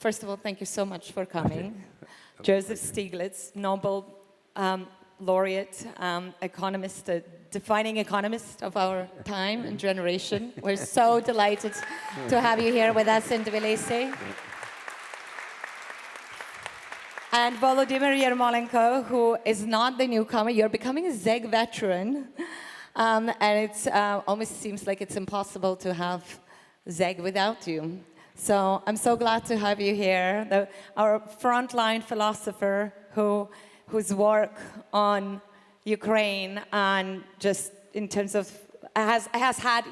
first of all, thank you so much for coming. Joseph Stiglitz, Nobel laureate, economist, defining economist of our time and generation. We're so delighted to have you here with us in Tbilisi. And Volodymyr Yermolenko, who is not the newcomer. You're becoming a ZEG veteran. And it almost seems like it's impossible to have ZEG without you. So I'm so glad to have you here, our frontline philosopher whose work on Ukraine and just in terms of,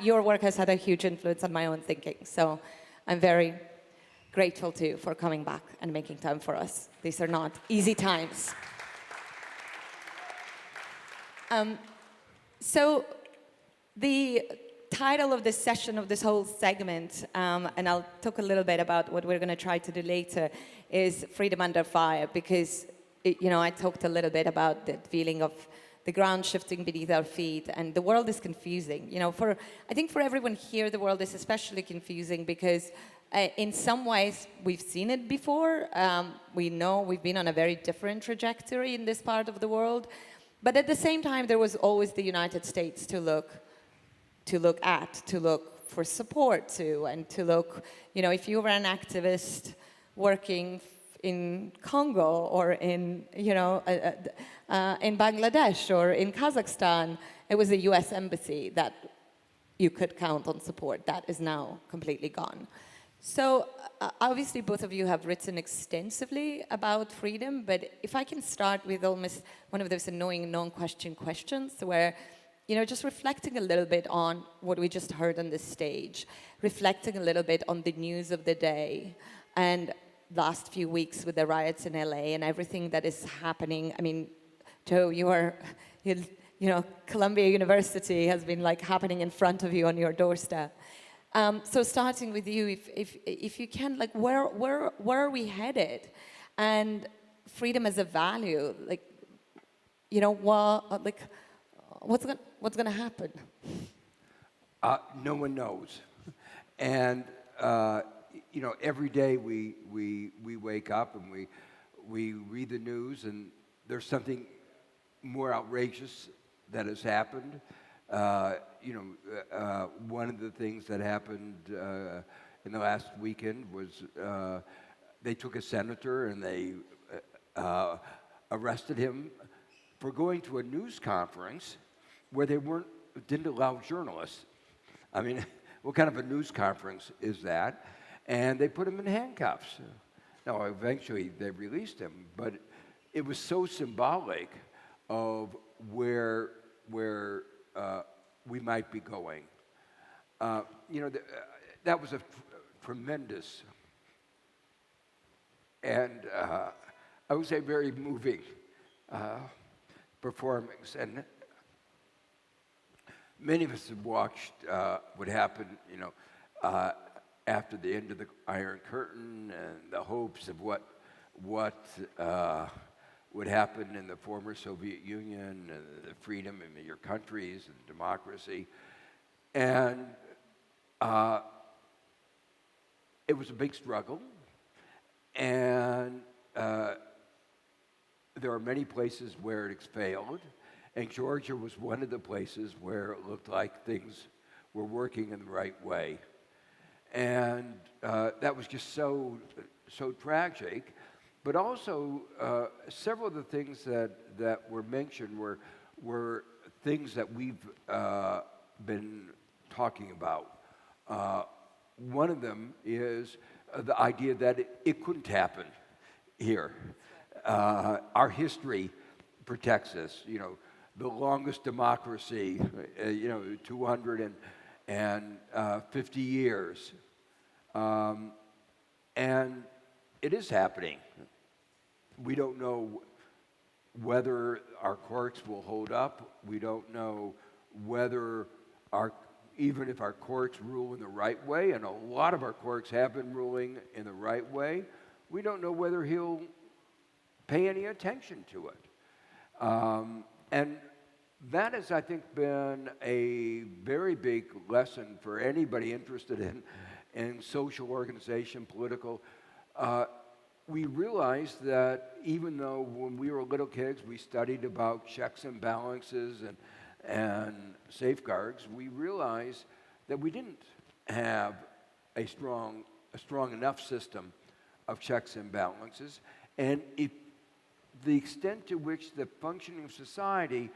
your work has had a huge influence on my own thinking. So I'm very grateful to you for coming back and making time for us. These are not easy times. So the title of this session, of this whole segment, and I'll talk a little bit about what we're going to try to do later, is Freedom Under Fire, because I talked a little bit about the feeling of the ground shifting beneath our feet, and the world is confusing. I think for everyone here, the world is especially confusing because in some ways we've seen it before. We know we've been on a very different trajectory in this part of the world, but at the same time, there was always the United States to look for support to, and to look, if you were an activist working in Congo or in Bangladesh or in Kazakhstan, it was the US embassy that you could count on support. That is now completely gone. So obviously both of you have written extensively about freedom, but if I can start with almost one of those annoying non-question questions where just reflecting a little bit on what we just heard on this stage, reflecting a little bit on the news of the day, and last few weeks with the riots in LA and everything that is happening. I mean, Joe, Columbia University has been happening in front of you on your doorstep. So starting with you, if you can, where are we headed? And freedom as a value, what's going to happen? No one knows. And, every day we wake up and we read the news and there's something more outrageous that has happened. One of the things that happened in the last weekend was they took a senator and they arrested him for going to a news conference where they didn't allow journalists. I mean, what kind of a news conference is that? And they put him in handcuffs. Now, eventually they released him, but it was so symbolic of where we might be going. That was a tremendous and I would say very moving performance. And many of us have watched what happened, after the end of the Iron Curtain and the hopes of what would happen in the former Soviet Union, and the freedom in your countries and democracy. And it was a big struggle. And there are many places where it's failed. And Georgia was one of the places where it looked like things were working in the right way. And that was just so tragic. But also, several of the things that were mentioned were things that we've been talking about. One of them is the idea that it couldn't happen here. Our history protects us. The longest democracy, 250 years. And it is happening. We don't know whether our courts will hold up. We don't know whether even if our courts rule in the right way, and a lot of our courts have been ruling in the right way, we don't know whether he'll pay any attention to it. And that has, I think, been a very big lesson for anybody interested in social organization, political we realized that even though when we were little kids we studied about checks and balances and safeguards, we realized that we didn't have a strong enough system of checks and balances, and the extent to which the functioning of society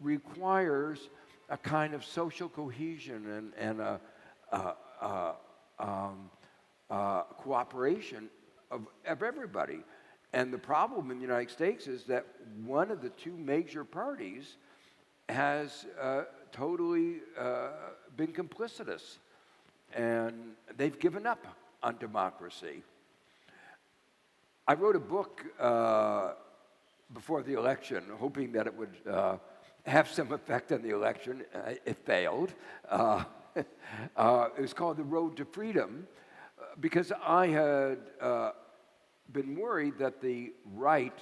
requires a kind of social cohesion and cooperation of everybody. And the problem in the United States is that one of the two major parties has totally been complicitous, and they've given up on democracy. I wrote a book before the election, hoping that it would have some effect on the election. It failed. It was called The Road to Freedom, because I had been worried that the right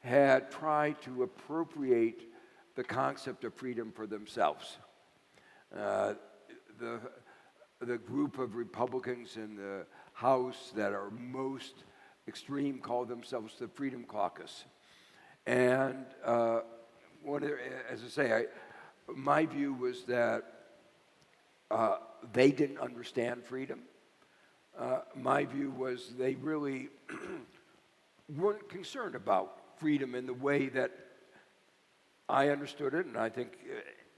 had tried to appropriate the concept of freedom for themselves. The group of Republicans in the House that are most extreme call themselves the Freedom Caucus. And as I say, my view was that they didn't understand freedom. My view was they really weren't concerned about freedom in the way that I understood it, and I think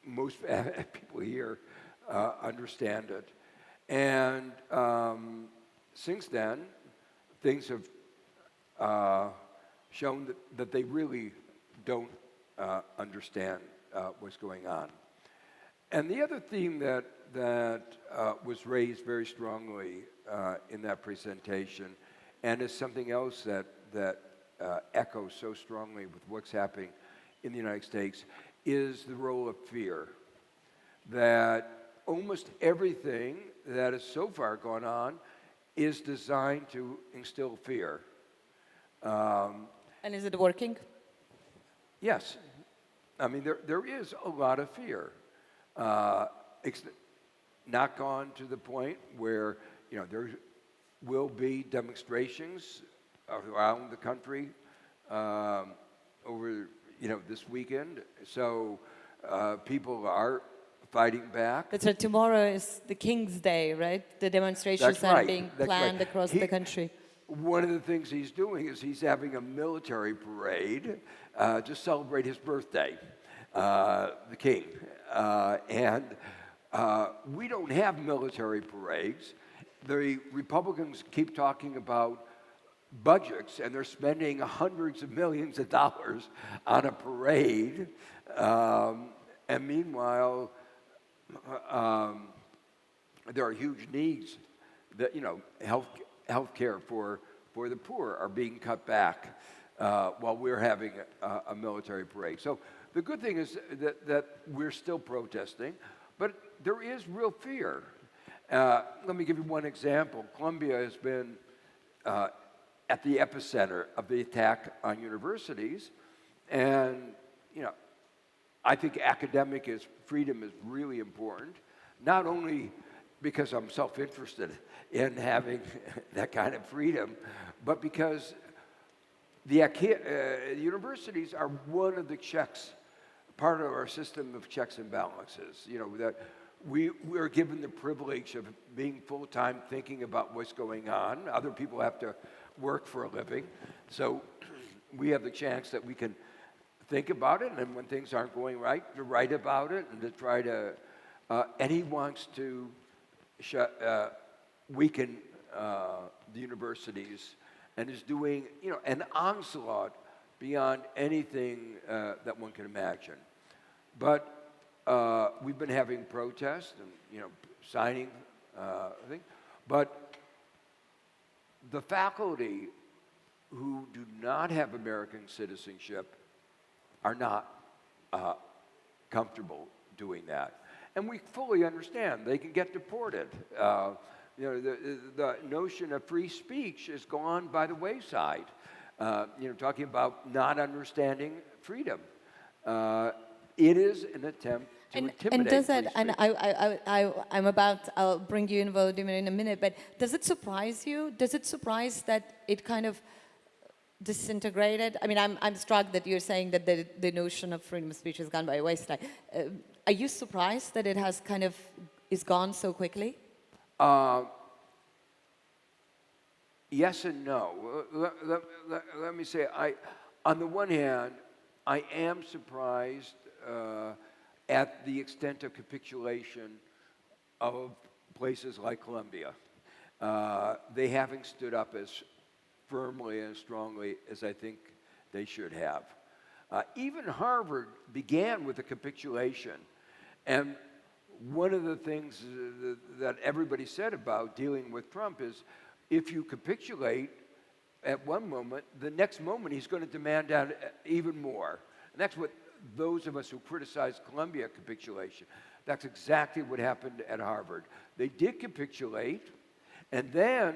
most people here understand it. And since then, things have shown that they really don't understand what's going on. And the other theme that was raised very strongly in that presentation, and is something else that echoes so strongly with what's happening in the United States, is the role of fear. That almost everything that has so far gone on is designed to instill fear. And is it working? Yes. I mean, there is a lot of fear. It's not gone to the point where, there will be demonstrations around the country over, this weekend. So people are fighting back. That's right. Tomorrow is the King's Day, right? The demonstrations That's are right. being That's planned right. across the country. One of the things he's doing is he's having a military parade to celebrate his birthday, the king. And we don't have military parades. The Republicans keep talking about budgets, and they're spending hundreds of millions of dollars on a parade. And meanwhile, there are huge needs that, health care for the poor are being cut back while we're having a military parade. So the good thing is that we're still protesting, but there is real fear. Let me give you one example. Columbia has been at the epicenter of the attack on universities, and I think academic freedom is really important, not only because I'm self-interested in having that kind of freedom, but because the universities are one of the part of our system of checks and balances. That we're given the privilege of being full-time thinking about what's going on. Other people have to work for a living. So we have the chance that we can think about it, and when things aren't going right, to write about it and to try to, and he wants to weaken the universities, and is doing, an onslaught beyond anything that one can imagine. But we've been having protests and, signing things. But the faculty who do not have American citizenship are not comfortable doing that. And we fully understand they can get deported. The notion of free speech is gone by the wayside. Talking about not understanding freedom. It is an attempt to And intimidate does free that, and speech. I'll bring you in, Volodymyr, in a minute, but does it surprise you? Does it surprise that it kind of disintegrated? I mean, I'm struck that you're saying that the notion of freedom of speech has gone by wayside. Are you surprised that it has kind of is gone so quickly? Yes and no. Let me say, on the one hand, I am surprised at the extent of capitulation of places like Colombia. They haven't stood up as firmly and strongly as I think they should have. Even Harvard began with a capitulation. And one of the things that everybody said about dealing with Trump is, if you capitulate at one moment, the next moment he's going to demand out even more. And that's what those of us who criticize Columbia capitulation, that's exactly what happened at Harvard. They did capitulate, and then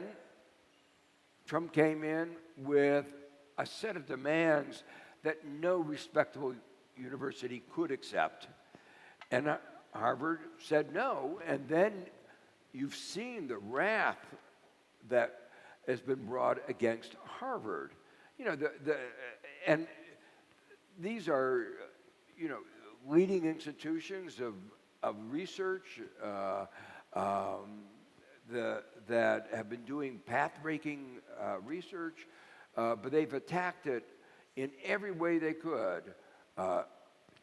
Trump came in with a set of demands that no respectable university could accept. And Harvard said no, and then you've seen the wrath that has been brought against Harvard. You know, and these are, you know, leading institutions of research that have been doing path-breaking research, but they've attacked it in every way they could,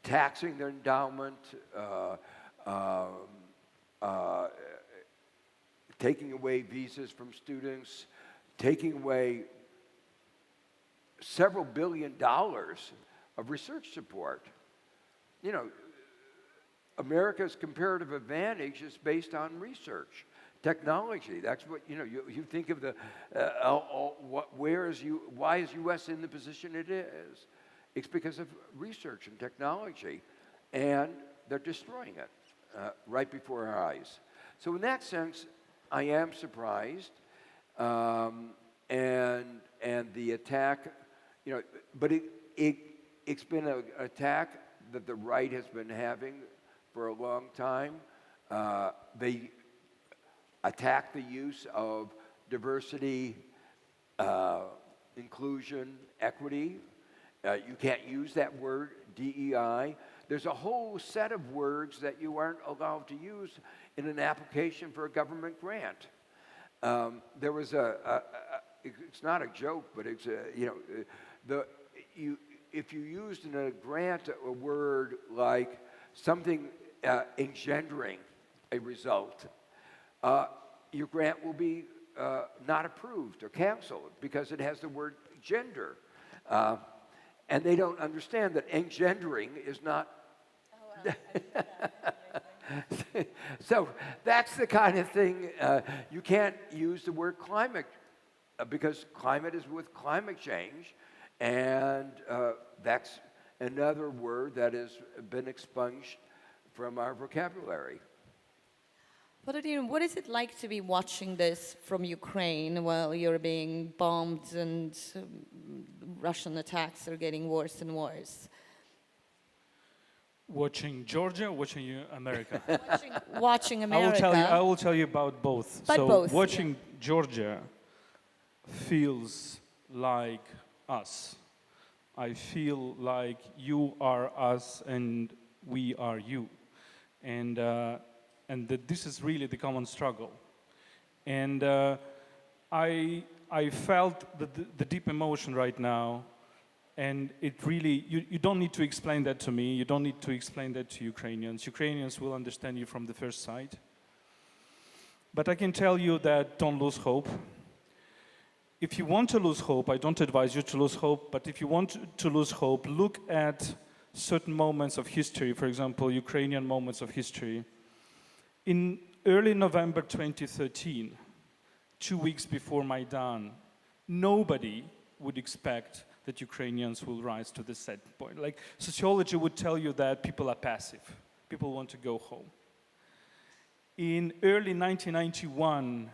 taxing their endowment, taking away visas from students, taking away several $1 billion of research support. You know, America's comparative advantage is based on research, technology. That's what, you know, you think of the, why is U.S. in the position it is? It's because of research and technology, and they're destroying it right before our eyes. So in that sense, I am surprised, and the attack, you know, but it's been an attack that the right has been having for a long time. They attack the use of diversity, inclusion, equity. You can't use that word, DEI. There's a whole set of words that you aren't allowed to use in an application for a government grant. There was it's not a joke, but it's if you used in a grant a word like something engendering a result, your grant will be not approved or canceled because it has the word gender. And they don't understand that engendering is not. Oh, well, so that's the kind of thing. You can't use the word climate because climate is with climate change, and that's another word that has been expunged from our vocabulary. Volodymyr, what is it like to be watching this from Ukraine while you're being bombed and Russian attacks are getting worse and worse? Watching Georgia, watching America. Watching America. I will tell you about both. But so both, watching yeah. Georgia feels like us. I feel like you are us and we are you. And that this is really the common struggle. And I felt the deep emotion right now, and it really, you don't need to explain that to me, you don't need to explain that to Ukrainians. Ukrainians will understand you from the first sight. But I can tell you that don't lose hope. If you want to lose hope, I don't advise you to lose hope, but if you want to lose hope, look at certain moments of history, for example, Ukrainian moments of history. In early November 2013, 2 weeks before Maidan, nobody would expect that Ukrainians will rise to this set point. Like, sociology would tell you that people are passive. People want to go home. In early 1991,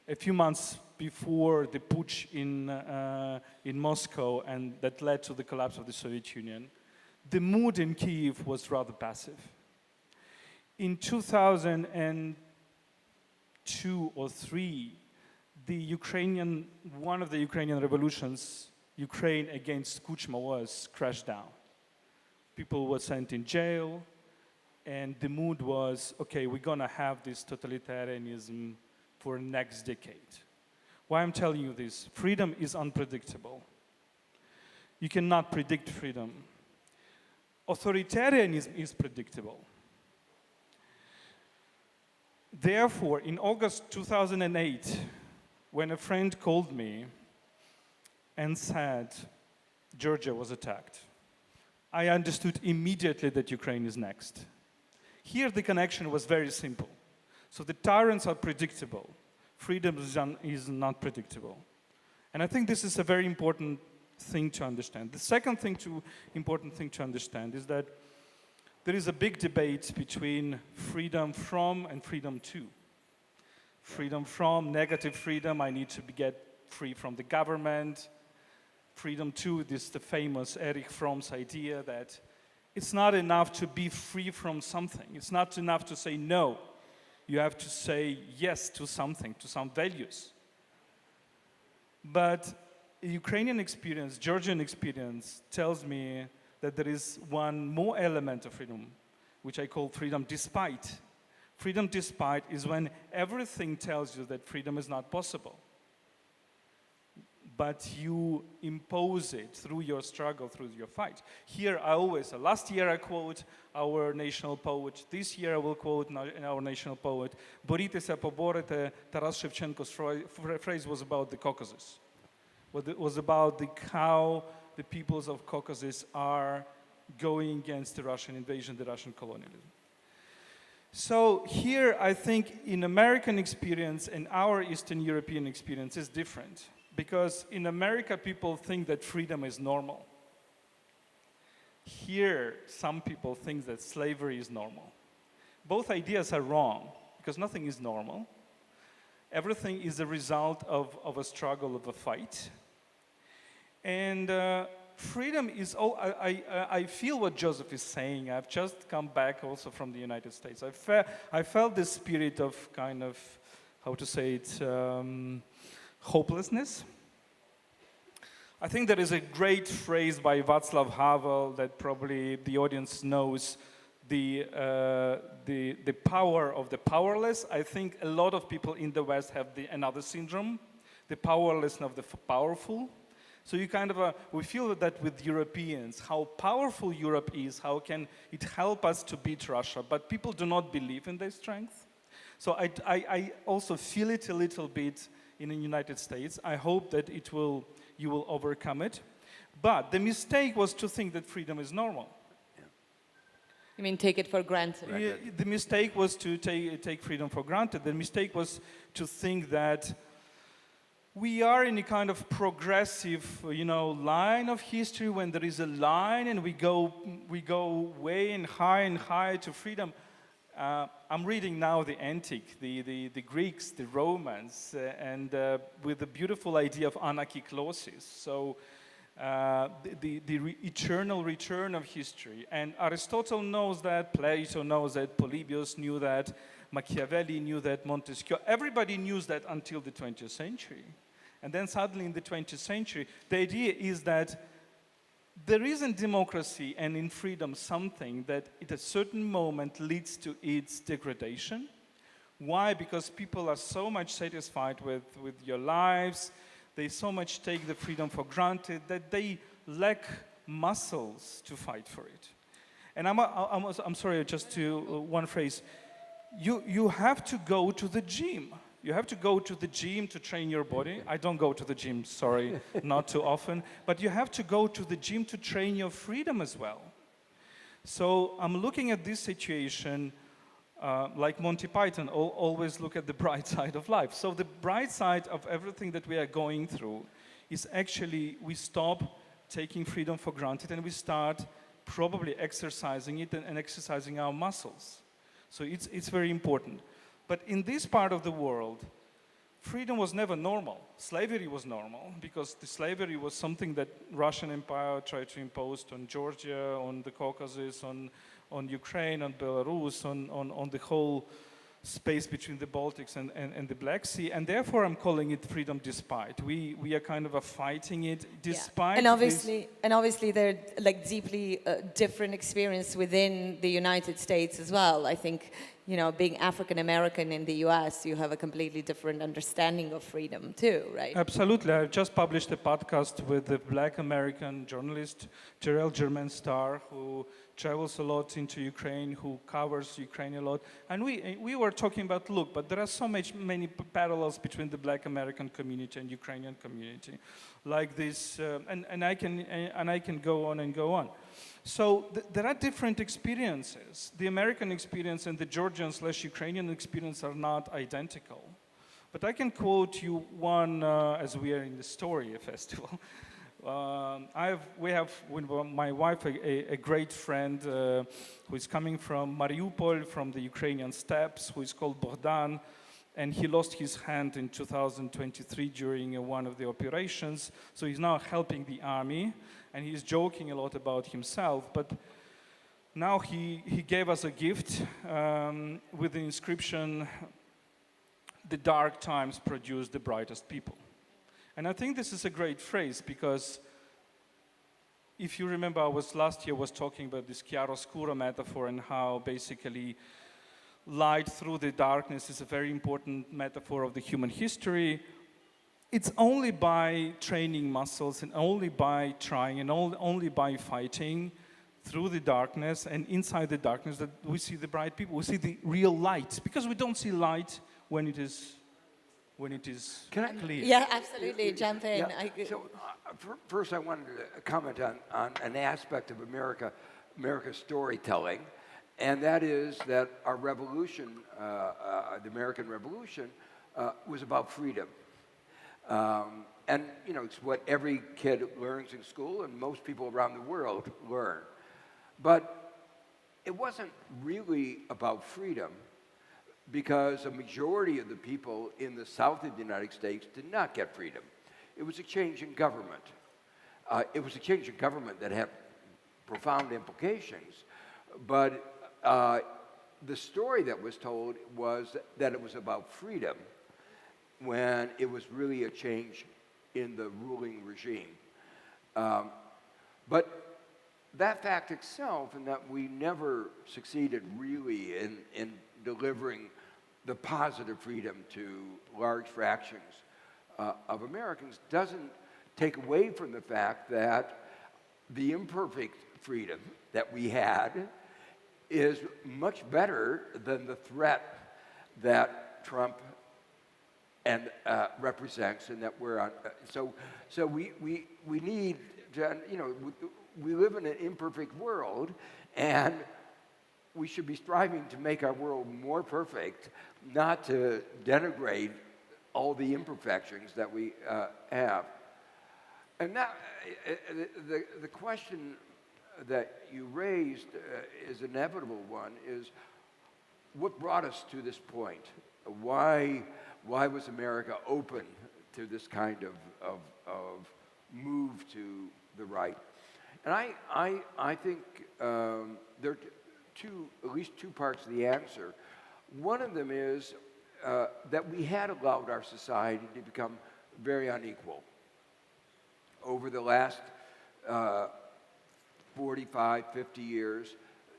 a few months before the putsch in Moscow, and that led to the collapse of the Soviet Union, the mood in Kyiv was rather passive. In 2002 or 3, one of the Ukrainian revolutions, Ukraine against Kuchma, was crashed down. People were sent in jail, and the mood was, okay, we're gonna have this totalitarianism for next decade. Why I'm telling you this? Freedom is unpredictable. You cannot predict freedom. Authoritarianism is predictable. Therefore, in August 2008, when a friend called me and said Georgia was attacked, I understood immediately that Ukraine is next. Here the connection was very simple. So the tyrants are predictable. Freedom is not predictable. And I think this is a very important thing to understand. The second important thing to understand is that there is a big debate between freedom from and freedom to. Freedom from, negative freedom, I need to get free from the government. Freedom to, this is the famous Erich Fromm's idea that it's not enough to be free from something. It's not enough to say no. You have to say yes to something, to some values. But Ukrainian experience, Georgian experience tells me that there is one more element of freedom, which I call freedom despite. Freedom despite is when everything tells you that freedom is not possible. But you impose it through your struggle, through your fight. Here last year I quote our national poet, this year I will quote our national poet. Борітеся, поборете, Taras Shevchenko's phrase was about the Caucasus. It was about how the peoples of Caucasus are going against the Russian invasion, the Russian colonialism. So here I think in American experience and our Eastern European experience is different. Because in America, people think that freedom is normal. Here, some people think that slavery is normal. Both ideas are wrong, because nothing is normal. Everything is a result of a struggle, of a fight. And freedom is, I feel what Joseph is saying. I've just come back also from the United States. I felt the spirit of kind of, how to say it, hopelessness. I think there is a great phrase by Václav Havel that probably the audience knows, the power of the powerless. I think a lot of people in the West have another syndrome, the powerlessness of the powerful. So you we feel that with Europeans, how powerful Europe is, how can it help us to beat Russia, but people do not believe in their strength. So I also feel it a little bit in the United States. I hope that you will overcome it. But the mistake was to think that freedom is normal. You mean take it for granted? The mistake was to take freedom for granted. The mistake was to think that we are in a kind of progressive, line of history when there is a line and we go way and high to freedom. I'm reading now the antique, the Greeks, the Romans, and with the beautiful idea of anakyklosis. So the eternal return of history. And Aristotle knows that, Plato knows that, Polybius knew that, Machiavelli knew that, Montesquieu. Everybody knew that until the 20th century. And then suddenly in the 20th century, the idea is that there is in democracy and in freedom something that at a certain moment leads to its degradation. Why? Because people are so much satisfied with your lives, they so much take the freedom for granted that they lack muscles to fight for it. And I'm sorry, just to one phrase. You have to go to the gym. You have to go to the gym to train your body. I don't go to the gym, sorry, not too often. But you have to go to the gym to train your freedom as well. So I'm looking at this situation like Monty Python, always look at the bright side of life. So the bright side of everything that we are going through is actually we stop taking freedom for granted and we start probably exercising it and exercising our muscles. So it's very important. But in this part of the world, freedom was never normal. Slavery was normal because the slavery was something that Russian Empire tried to impose on Georgia, on the Caucasus, on Ukraine, on Belarus, on the whole space between the Baltics and the Black Sea. And therefore I'm calling it freedom despite. We are kind of fighting it despite And obviously they're like deeply different experience within the United States as well. I think, you know, being African American in the US, you have a completely different understanding of freedom too, right? Absolutely. I just published a podcast with the Black American journalist Terrell Germain-Starr, who travels a lot into Ukraine, who covers Ukraine a lot. And we were talking about, look, but there are so many parallels between the Black American community and Ukrainian community, like this, and I can go on and go on. So there are different experiences. The American experience and the Georgian/Ukrainian experience are not identical. But I can quote you one, as we are in the Story Festival. We have with my wife a great friend who is coming from Mariupol, from the Ukrainian steppes, who is called Bogdan, and he lost his hand in 2023 during one of the operations. So he's now helping the army, and he's joking a lot about himself. But now he gave us a gift with the inscription, "The dark times produce the brightest people." And I think this is a great phrase because if you remember, last year I was talking about this chiaroscuro metaphor and how basically light through the darkness is a very important metaphor of the human history. It's only by training muscles and only by trying and only by fighting through the darkness and inside the darkness that we see the bright people. We see the real light, because we don't see light when it is clear. Yeah, absolutely. Jump in. Yeah. So first I wanted to comment on an aspect of America's storytelling, and that is that our revolution, the American Revolution, was about freedom. And, you know, it's what every kid learns in school and most people around the world learn. But it wasn't really about freedom, because a majority of the people in the south of the United States did not get freedom. It was a change in government. It was a change in government that had profound implications. But the story that was told was that it was about freedom when it was really a change in the ruling regime. But that fact itself, and that we never succeeded really in delivering the positive freedom to large fractions of Americans, doesn't take away from the fact that the imperfect freedom that we had is much better than the threat that Trump and represents, and that we're on. So we need to, you know, we live in an imperfect world, and we should be striving to make our world more perfect, not to denigrate all the imperfections that we have. And that, the question that you raised is an inevitable one, is what brought us to this point? Why was America open to this kind of move to the right? And I think there are at least two parts of the answer. One of them is that we had allowed our society to become very unequal. Over the last 45, 50 years,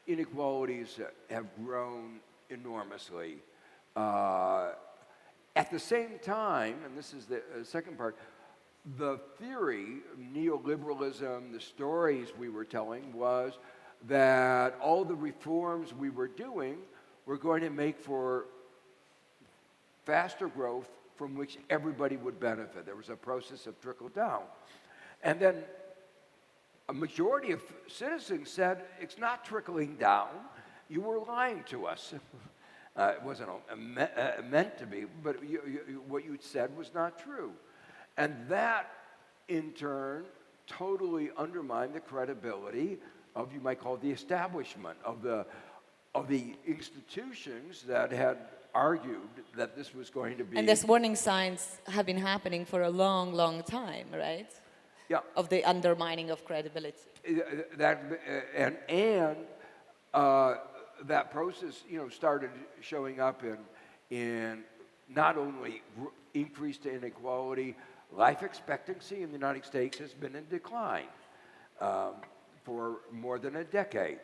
inequalities have grown enormously. At the same time, and this is the second part, the theory, neoliberalism, the stories we were telling was that all the reforms we were doing were going to make for faster growth from which everybody would benefit. There was a process of trickle down. And then a majority of citizens said, it's not trickling down, you were lying to us. It wasn't meant to be, but what you said was not true. And that, in turn, totally undermined the credibility of, you might call it, the establishment, of the institutions that had argued that this was going to be... And these warning signs have been happening for a long, long time, right? Yeah. Of the undermining of credibility. That that process, started showing up in not only increased inequality, life expectancy in the United States has been in decline for more than a decade.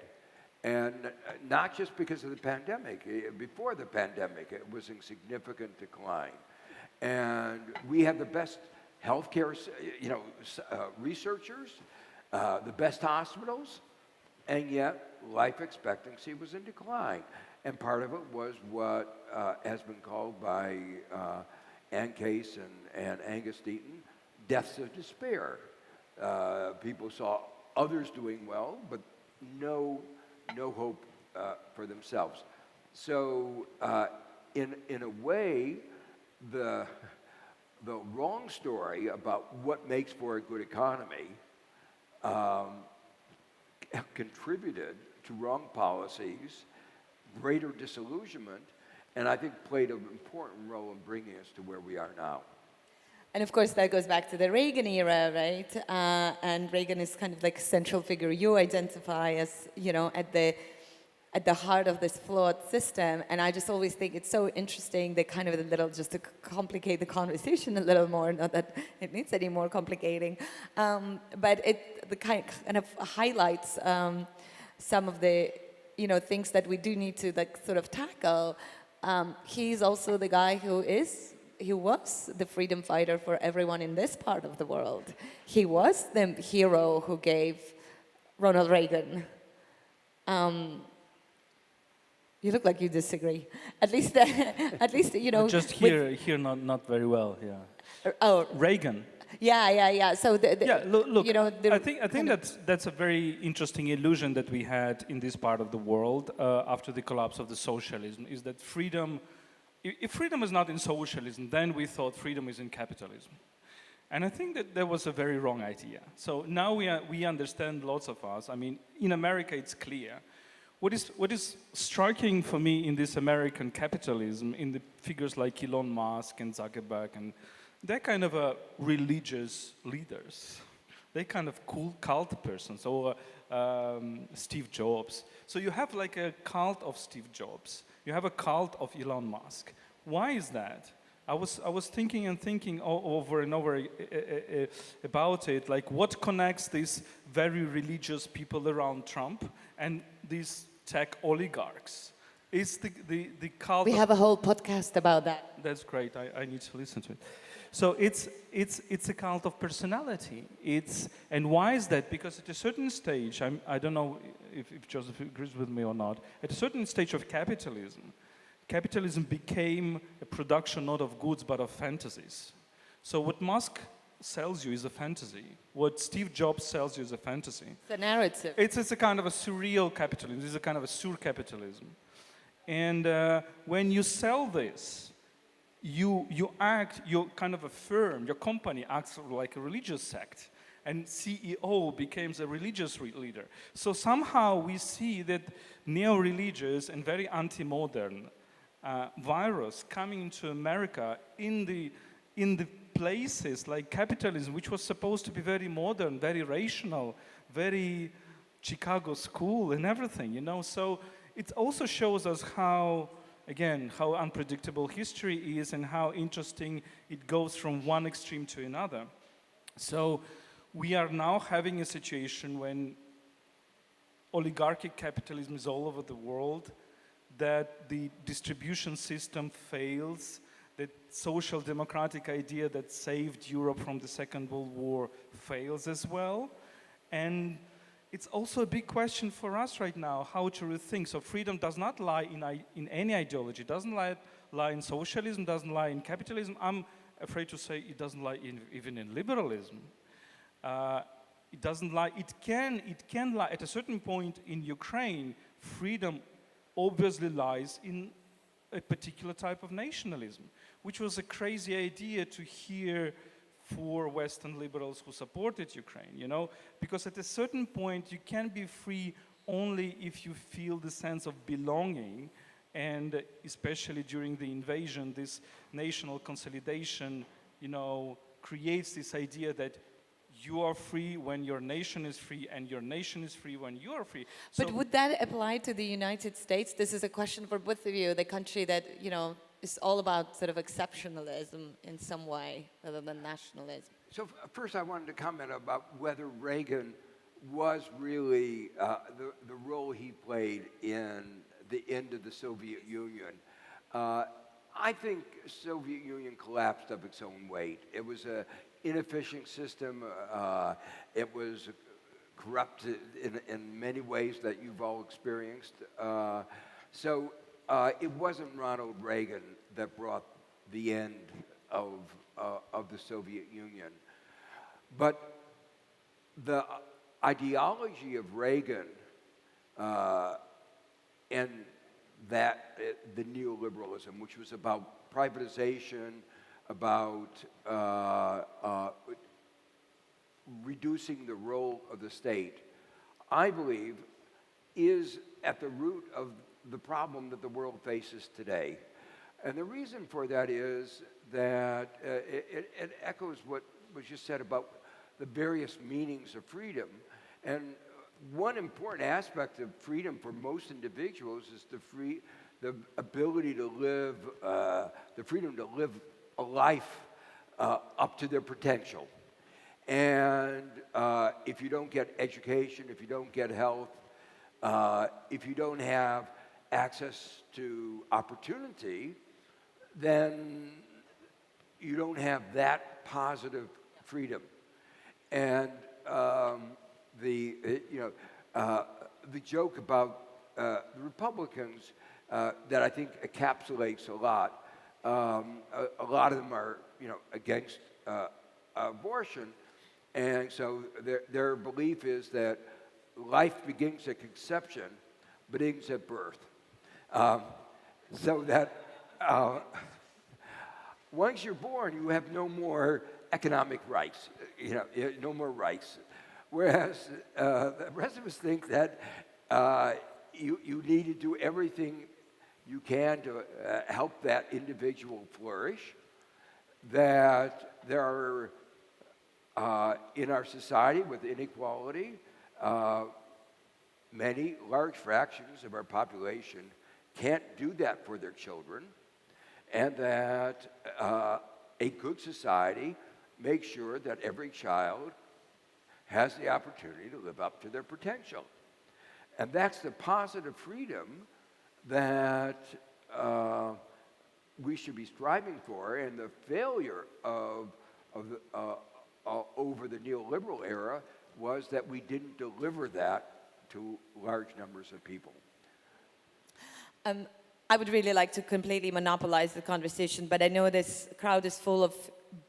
And not just because of the pandemic. Before the pandemic, it was in significant decline. And we have the best healthcare, researchers, the best hospitals, and yet life expectancy was in decline. And part of it was what has been called by Ann Case and Angus Deaton, deaths of despair. People saw others doing well, but no hope for themselves. So in a way, the wrong story about what makes for a good economy contributed to wrong policies, greater disillusionment, and I think played an important role in bringing us to where we are now. And of course, that goes back to the Reagan era, right? And Reagan is kind of like a central figure you identify as, at the heart of this flawed system. And I just always think it's so interesting that kind of just to complicate the conversation a little more, not that it needs any more complicating, but the kind of highlights some of the, things that we do need to sort of tackle. He's also the guy he was the freedom fighter for everyone in this part of the world. He was the hero who gave Ronald Reagan. You look like you disagree. At least, Just here, not very well. Yeah. Oh, Reagan. Yeah. So look. I think that's a very interesting illusion that we had in this part of the world after the collapse of the socialism. Is that freedom? If freedom is not in socialism, then we thought freedom is in capitalism. And I think that was a very wrong idea. So now we understand, lots of us. I mean, in America, it's clear. What is striking for me in this American capitalism, in the figures like Elon Musk and Zuckerberg, and they're kind of religious leaders. They're kind of cool cult persons, or Steve Jobs. So you have like a cult of Steve Jobs. You have a cult of Elon Musk. Why is that? I was thinking over and over about it, like what connects these very religious people around Trump and these tech oligarchs? Is the cult? We have a whole podcast about that. That's great. I need to listen to it. So it's a cult of personality. And why is that? Because at a certain stage, I don't know if Joseph agrees with me or not. At a certain stage of capitalism became a production not of goods but of fantasies. So what Musk sells you is a fantasy. What Steve Jobs sells you is a fantasy. It's a narrative. It's a kind of a surreal capitalism. It's a kind of a sur-capitalism. And when you sell this, you kind of affirm, your company acts like a religious sect, and CEO becomes a religious leader. So somehow we see that neo-religious and very anti-modern virus coming into America in the places like capitalism, which was supposed to be very modern, very rational, very Chicago school and everything, So it also shows us how unpredictable history is and how interesting it goes from one extreme to another. So we are now having a situation when oligarchic capitalism is all over the world, that the distribution system fails, that social democratic idea that saved Europe from the Second World War fails as well. And it's also a big question for us right now, how to rethink. So freedom does not lie in any ideology. It doesn't lie in socialism, doesn't lie in capitalism. I'm afraid to say it doesn't lie even in liberalism. It doesn't lie. It can lie. At a certain point in Ukraine, freedom obviously lies in a particular type of nationalism, which was a crazy idea to hear for Western liberals who supported Ukraine, because at a certain point you can be free only if you feel the sense of belonging And especially during the invasion, this national consolidation, creates this idea that you are free when your nation is free, and your nation is free when you are free. But would that apply to the United States? This is a question for both of you, the country that, is all about sort of exceptionalism in some way, rather than nationalism. So first I wanted to comment about whether Reagan was really the role he played in the end of the Soviet Union. I think Soviet Union collapsed of its own weight. It was an inefficient system. It was corrupt in many ways that you've all experienced. So it wasn't Ronald Reagan that brought the end of the Soviet Union. But the ideology of Reagan and the neoliberalism, which was about privatization, about reducing the role of the state, I believe, is at the root of the problem that the world faces today. And the reason for that is that it echoes what was just said about the various meanings of freedom. And one important aspect of freedom for most individuals is the ability to live, the freedom to live a life up to their potential. And if you don't get education, if you don't get health, if you don't have access to opportunity, then you don't have that positive freedom. And the joke about the Republicans that I think encapsulates a lot. A lot of them are, against abortion, and so their belief is that life begins at conception, but ends at birth. So that once you're born, you have no more economic rights, no more rights. Whereas the rest of us think that you need to do everything you can to help that individual flourish, that there are, in our society with inequality, many large fractions of our population can't do that for their children, and that a good society makes sure that every child has the opportunity to live up to their potential. And that's the positive freedom that we should be striving for, and the failure over the neoliberal era was that we didn't deliver that to large numbers of people. I would really like to completely monopolize the conversation, but I know this crowd is full of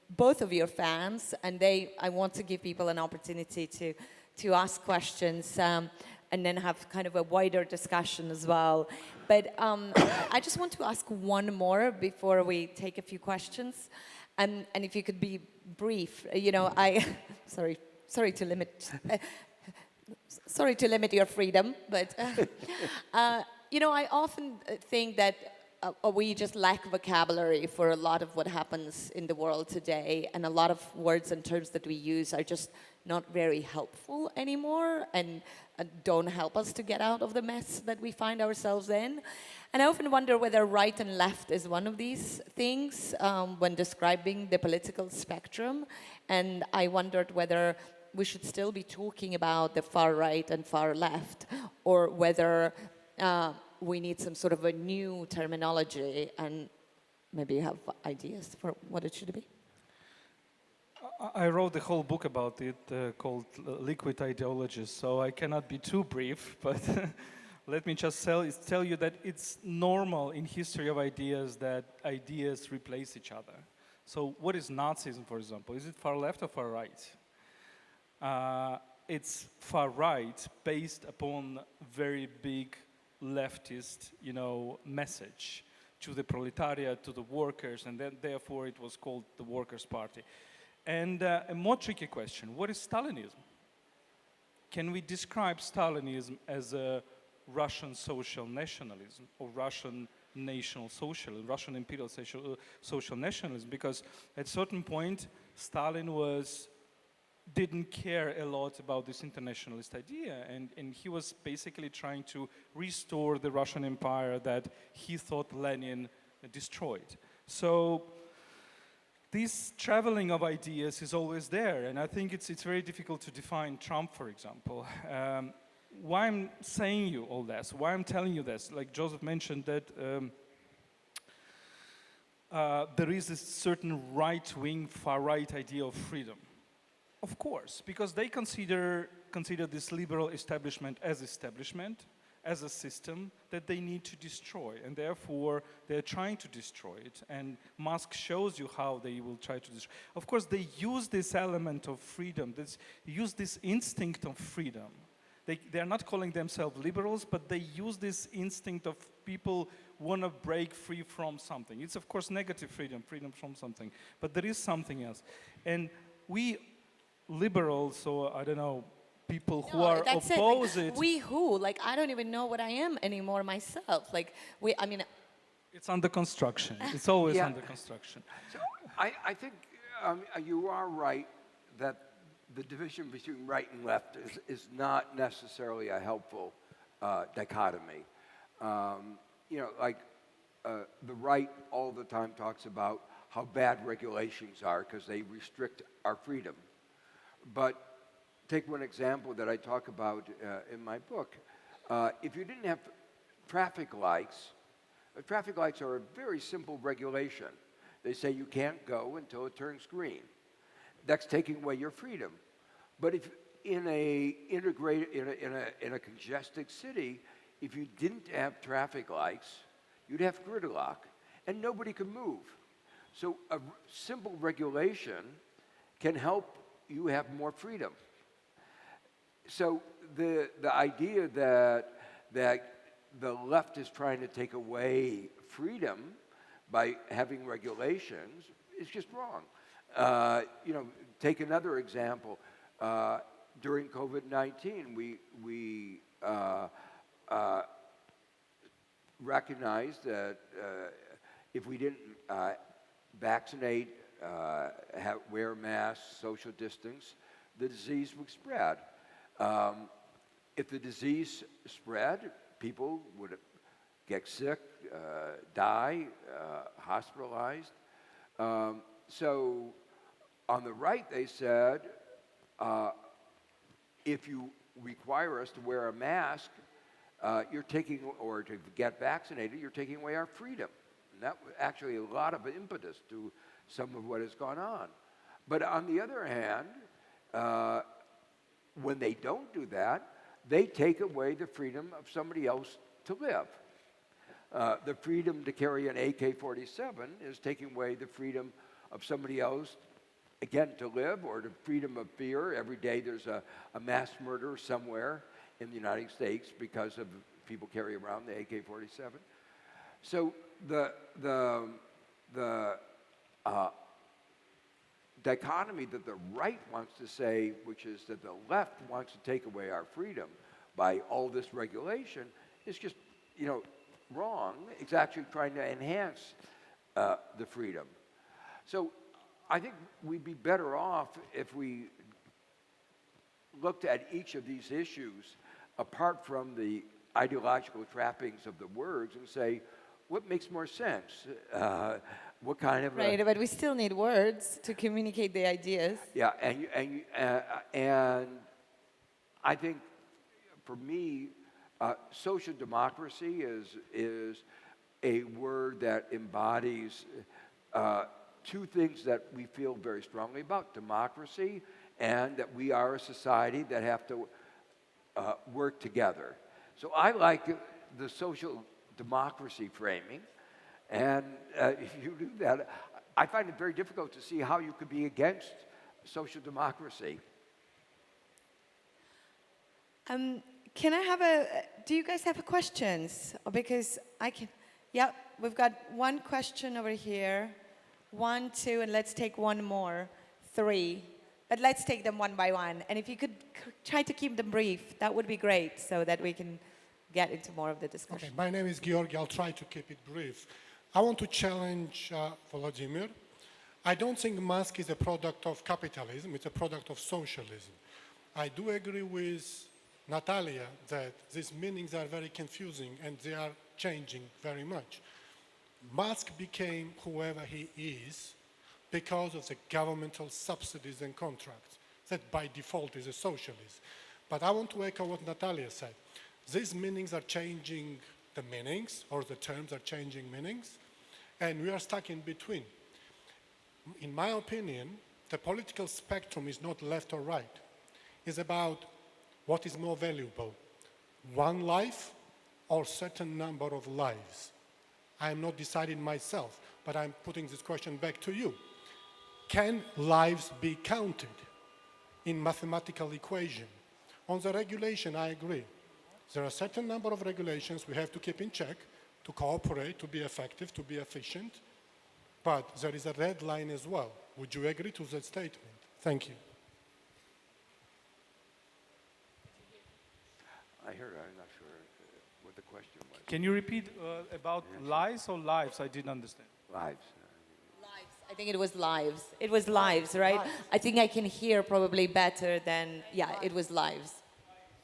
both of your fans, and I want to give people an opportunity to ask questions and then have kind of a wider discussion as well. But I just want to ask one more before we take a few questions, and if you could be brief. Sorry to limit. Sorry to limit your freedom, but I often think that we just lack vocabulary for a lot of what happens in the world today, and a lot of words and terms that we use are just not very helpful anymore and don't help us to get out of the mess that we find ourselves in. And I often wonder whether right and left is one of these things when describing the political spectrum. And I wondered whether we should still be talking about the far right and far left, or whether we need some sort of a new terminology, and maybe you have ideas for what it should be. I wrote the whole book about it called Liquid Ideologies, so I cannot be too brief, but let me just tell you that it's normal in history of ideas that ideas replace each other. So what is Nazism, for example? Is it far left or far right? It's far right based upon very big leftist, message to the proletariat, to the workers, and then therefore it was called the Workers' Party. And a more tricky question, what is Stalinism? Can we describe Stalinism as a Russian social nationalism or Russian national socialism, Russian imperial social nationalism, because at a certain point, Stalin didn't care a lot about this internationalist idea, and he was basically trying to restore the Russian Empire that he thought Lenin destroyed. So this traveling of ideas is always there, and I think it's very difficult to define Trump, for example. Why I'm saying you all this, why I'm telling you this, like Joseph mentioned that there is a certain right-wing, far-right idea of freedom. Of course, because they consider this liberal establishment, as a system that they need to destroy, and therefore they're trying to destroy it. And Musk shows you how they will try to destroy. Of course, they use this element of freedom, use this instinct of freedom. They're not calling themselves liberals, but they use this instinct of people want to break free from something. It's of course negative freedom from something, but there is something else. And we liberals, or I don't know, people who are opposed. Like, we who? Like, I don't even know what I am anymore myself. Like, I mean. It's under construction. It's always under construction. So I think you are right that the division between right and left is not necessarily a helpful dichotomy. Like the right all the time talks about how bad regulations are because they restrict our freedom. But take one example that I talk about in my book. If you didn't have traffic lights are a very simple regulation. They say you can't go until it turns green. That's taking away your freedom. But if in a congested city, if you didn't have traffic lights, you'd have gridlock, and nobody could move. So a simple regulation can help you have more freedom. So the idea that the left is trying to take away freedom by having regulations is just wrong. Take another example. During COVID-19, we recognized that if we didn't vaccinate, wear masks, social distance, the disease would spread. If the disease spread, people would get sick, die, hospitalized. So on the right, they said, if you require us to wear a mask, or to get vaccinated, you're taking away our freedom. And that was actually a lot of impetus to some of what has gone on. But on the other hand, when they don't do that, they take away the freedom of somebody else to live. The freedom to carry an AK-47 is taking away the freedom of somebody else, again, to live, or the freedom of fear. Every day there's a mass murder somewhere in the United States because of people carry around the AK-47. So the dichotomy that the right wants to say, which is that the left wants to take away our freedom by all this regulation, is just, wrong. It's actually trying to enhance the freedom. So I think we'd be better off if we looked at each of these issues apart from the ideological trappings of the words and say, what makes more sense? What kind of right? But we still need words to communicate the ideas. Yeah, and I think for me, social democracy is a word that embodies two things that we feel very strongly about: democracy, and that we are a society that have to work together. So I like the social democracy framing, and if you do that, I find it very difficult to see how you could be against social democracy. Can I have do you guys have questions? Because we've got one question over here. 1, 2, and let's take one more. 3. But let's take them one by one. And if you could try to keep them brief, that would be great, so that we can get into more of the discussion. Okay, my name is Georgi. I'll try to keep it brief. I want to challenge Volodymyr. I don't think Musk is a product of capitalism, it's a product of socialism. I do agree with Natalia that these meanings are very confusing and they are changing very much. Musk became whoever he is because of the governmental subsidies and contracts. That by default is a socialist. But I want to echo what Natalia said. These meanings are changing the meanings, or the terms are changing meanings, and we are stuck in between. In my opinion, the political spectrum is not left or right. It's about what is more valuable, one life or certain number of lives. I am not deciding myself, but I'm putting this question back to you. Can lives be counted in mathematical equation? On the regulation, I agree. There are a certain number of regulations we have to keep in check, to cooperate, to be effective, to be efficient, but there is a red line as well. Would you agree to that statement? Thank you. I heard, I'm not sure what the question was. Can you repeat about lies or lives? I didn't understand. Lives. Lives. I think it was lives. It was lives, right? I think I can hear probably better than, yeah, it was lives.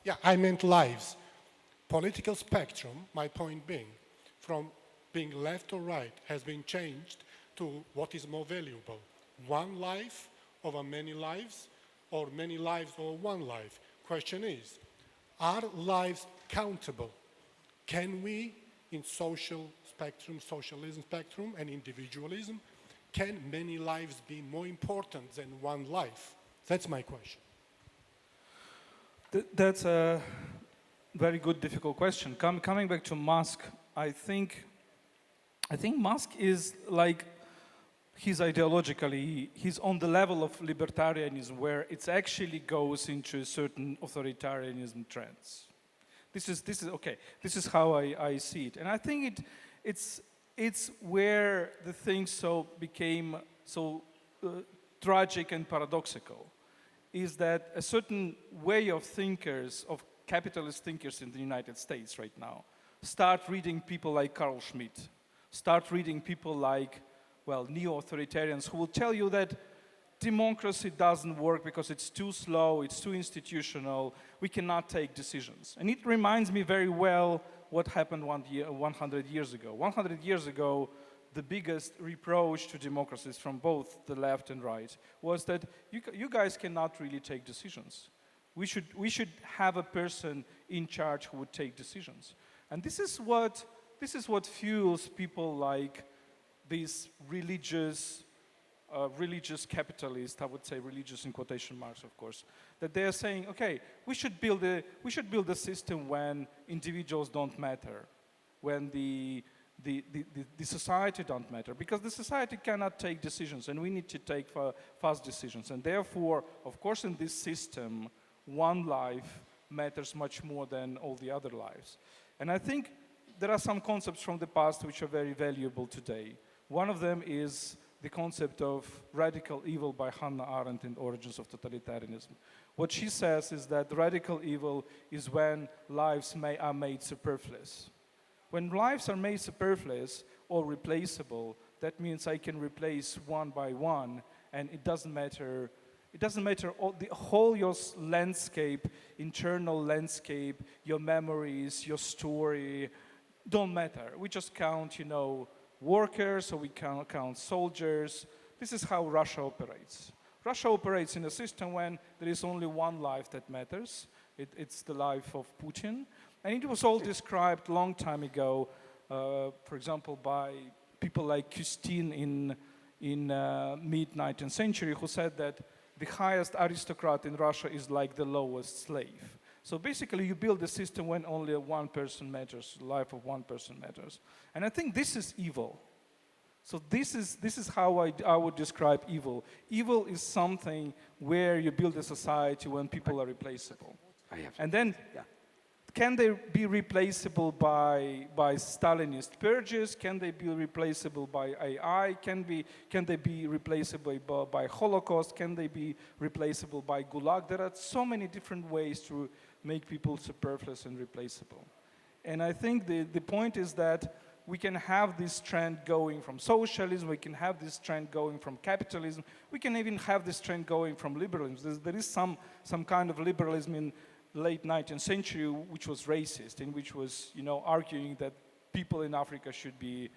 Yeah, I meant lives. Political spectrum, my point being, from being left or right, has been changed to what is more valuable. One life over many lives, or many lives over one life. Question is, are lives countable? Can we, in social spectrum, socialism spectrum, and individualism, can many lives be more important than one life? That's my question. That's a very good, difficult question. Coming back to Musk, I think Musk is like, he's ideologically, he's on the level of libertarianism where it actually goes into certain authoritarianism trends. This is okay. This is how I see it, and I think it's where the things became so tragic and paradoxical, is that a certain way of thinkers, of capitalist thinkers in the United States right now, start reading people like Carl Schmitt, start reading people like, well, neo-authoritarians who will tell you that democracy doesn't work because it's too slow, it's too institutional, we cannot take decisions. And it reminds me very well what happened 100 years ago. 100 years ago, the biggest reproach to democracies from both the left and right was that you guys cannot really take decisions. We should have a person in charge who would take decisions. And this is what fuels people like these religious capitalists, I would say religious in quotation marks, of course, that they are saying, okay, we should build a system when individuals don't matter, when the society don't matter, because the society cannot take decisions, and we need to take fast decisions. And therefore, of course, in this system, one life matters much more than all the other lives. And I think there are some concepts from the past which are very valuable today. One of them is the concept of radical evil by Hannah Arendt in Origins of Totalitarianism. What she says is that radical evil is when lives are made superfluous. When lives are made superfluous or replaceable, that means I can replace one by one, and it doesn't matter the whole your landscape, internal landscape, your memories, your story, don't matter. We just count, workers, or we count soldiers. This is how Russia operates. Russia operates in a system when there is only one life that matters. It's the life of Putin. And it was all described a long time ago, for example, by people like Custine in mid-19th century, who said that the highest aristocrat in Russia is like the lowest slave. So basically, you build a system when only one person matters, the life of one person matters. And I think this is evil. So this is how I would describe evil. Evil is something where you build a society when people are replaceable. And then, can they be replaceable by Stalinist purges? Can they be replaceable by AI? Can they be replaceable by Holocaust? Can they be replaceable by Gulag? There are so many different ways to make people superfluous and replaceable. And I think the point is that we can have this trend going from socialism, we can have this trend going from capitalism, we can even have this trend going from liberalism. There is some kind of liberalism in late 19th century which was racist and which was, arguing that people in Africa should be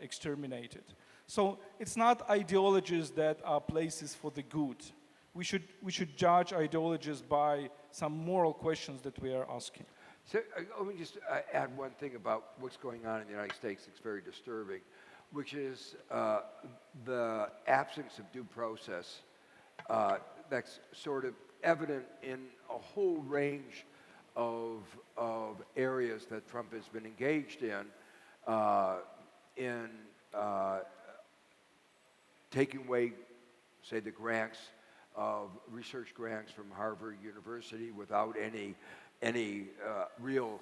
exterminated. So it's not ideologies that are places for the good. We should judge ideologies by some moral questions that we are asking. So let me just add one thing about what's going on in the United States that's very disturbing, which is the absence of due process that's sort of evident in a whole range of areas that Trump has been engaged in taking away, say, the grants of research grants from Harvard University without any real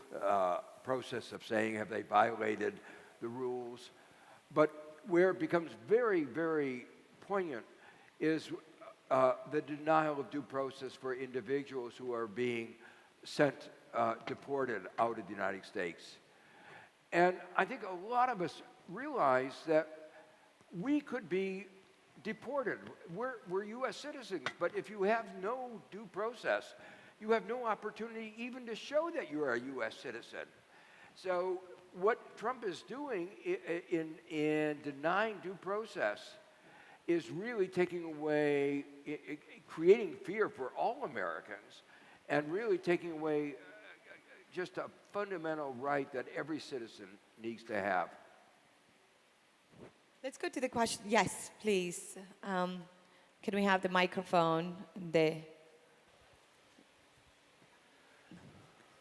process of saying have they violated the rules. But where it becomes very, very poignant is the denial of due process for individuals who are being sent, deported out of the United States. And I think a lot of us realize that we could be deported. We're U.S. citizens, but if you have no due process, you have no opportunity even to show that you are a U.S. citizen. So what Trump is doing in denying due process is really taking away, creating fear for all Americans, and really taking away just a fundamental right that every citizen needs to have. Let's go to the question. Yes, please. Can we have the microphone there?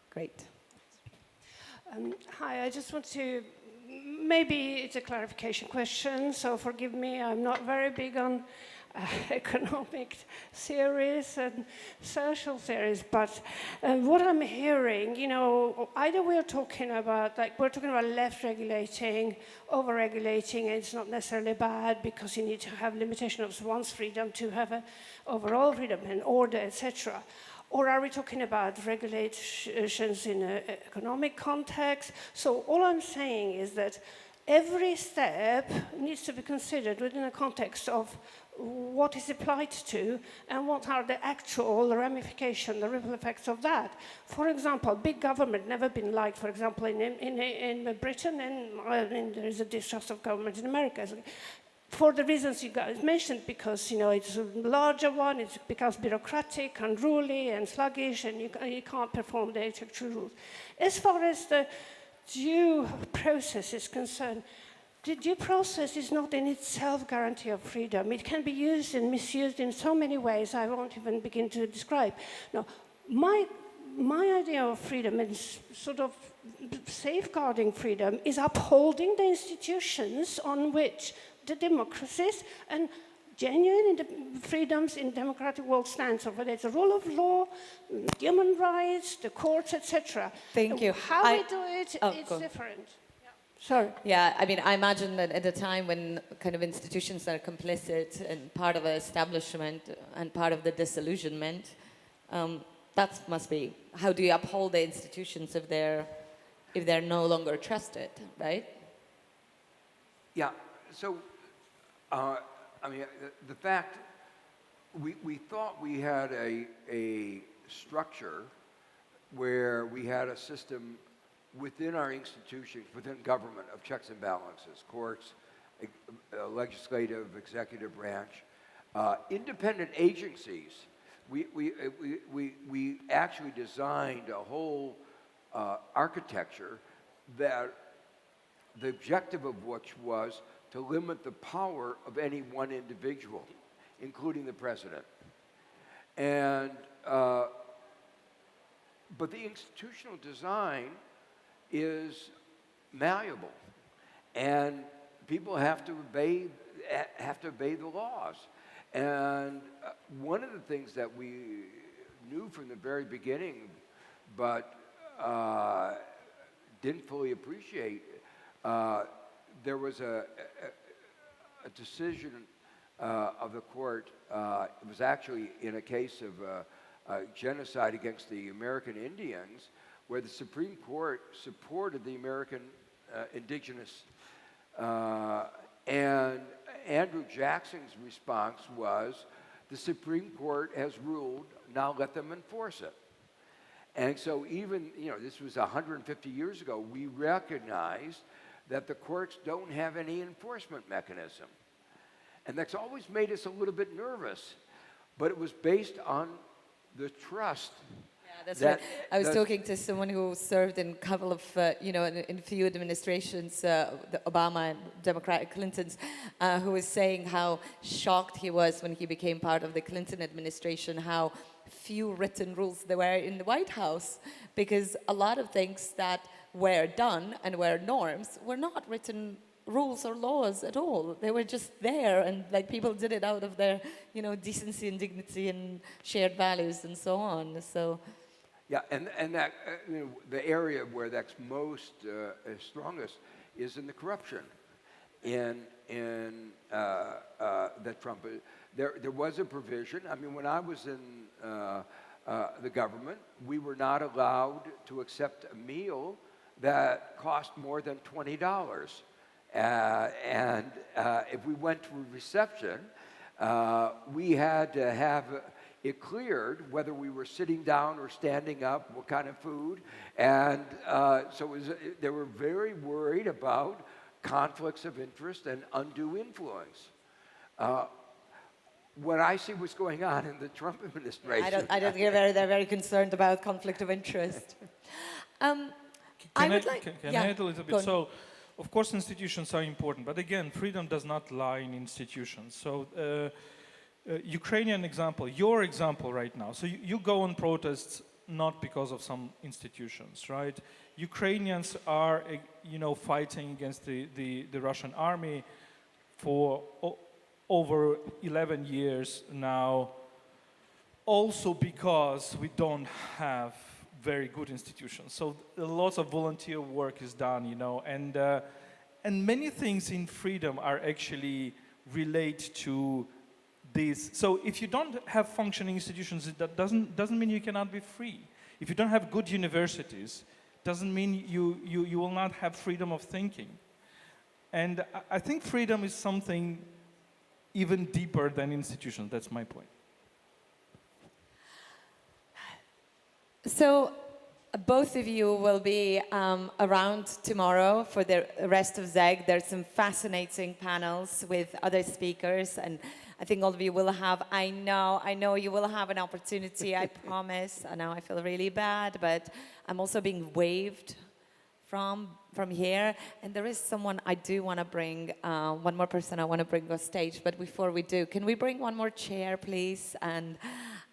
Great. Hi, I just want to, maybe it's a clarification question, so forgive me, I'm not very big on economic theories and social theories, but what I'm hearing, either we're talking about left regulating, over-regulating, and it's not necessarily bad because you need to have limitation of one's freedom to have an overall freedom and order, etc. Or are we talking about regulations in an economic context? So all I'm saying is that every step needs to be considered within a context of what is applied to and what are the actual ramifications, the ripple effects of that. For example, big government never been liked, for example, in Britain, and there is a distrust of government in America. For the reasons you guys mentioned, because it's a larger one, it becomes bureaucratic, unruly, and sluggish, and you can't perform the actual rules. As far as the due process is concerned, the due process is not in itself guarantee of freedom. It can be used and misused in so many ways I won't even begin to describe. Now, my idea of freedom and sort of safeguarding freedom is upholding the institutions on which the democracies and genuine freedoms in democratic world stand. So whether it's the rule of law, human rights, the courts, etc. Thank you. How we do it, it's different. Sorry. Yeah, I imagine that at a time when kind of institutions are complicit and part of an establishment and part of the disillusionment, that must be, how do you uphold the institutions if they're no longer trusted, right? Yeah, so, the fact, we thought we had a structure where we had a system within our institutions, within government, of checks and balances, courts, legislative, executive branch, independent agencies. We actually designed a whole architecture that the objective of which was to limit the power of any one individual, including the president. And, but the institutional design is malleable, and people have to obey the laws. And one of the things that we knew from the very beginning, but didn't fully appreciate, there was a decision of the court. It was actually in a case of genocide against the American Indians, where the Supreme Court supported the American indigenous. And Andrew Jackson's response was, the Supreme Court has ruled, now let them enforce it. And so even, this was 150 years ago, we recognized that the courts don't have any enforcement mechanism. And that's always made us a little bit nervous, but it was based on the trust. Yeah, that's right. I was talking to someone who served in a couple of, in a few administrations, the Obama and Democratic Clintons, who was saying how shocked he was when he became part of the Clinton administration, how few written rules there were in the White House, because a lot of things that were done and were norms were not written rules or laws at all. They were just there, and like people did it out of their, decency and dignity and shared values and so on. So, yeah, and that the area where that's most strongest is in the corruption in that Trump. There was a provision. I mean, when I was in the government, we were not allowed to accept a meal that cost more than $20. And if we went to a reception, we had to have it cleared whether we were sitting down or standing up, what kind of food. And so they were very worried about conflicts of interest and undue influence. When I see what's going on in the Trump administration, I don't think they're very concerned about conflict of interest. Can I add a little bit? So, of course, institutions are important, but again, freedom does not lie in institutions. So, Ukrainian example, your example right now. So you go on protests not because of some institutions, right? Ukrainians are, fighting against the Russian army for over 11 years now, also because we don't have very good institutions. So lots of volunteer work is done, and many things in freedom are actually relate to this. So if you don't have functioning institutions, that doesn't mean you cannot be free. If you don't have good universities, doesn't mean you will not have freedom of thinking. And I think freedom is something even deeper than institutions. That's my point. So both of you will be around tomorrow for the rest of ZEG. There's some fascinating panels with other speakers, and I think all of you will have, I know you will have an opportunity, I promise. I know I feel really bad, but I'm also being waved from here, and there is someone I do want to bring, one more person I want to bring on stage, but before we do, can we bring one more chair, please, and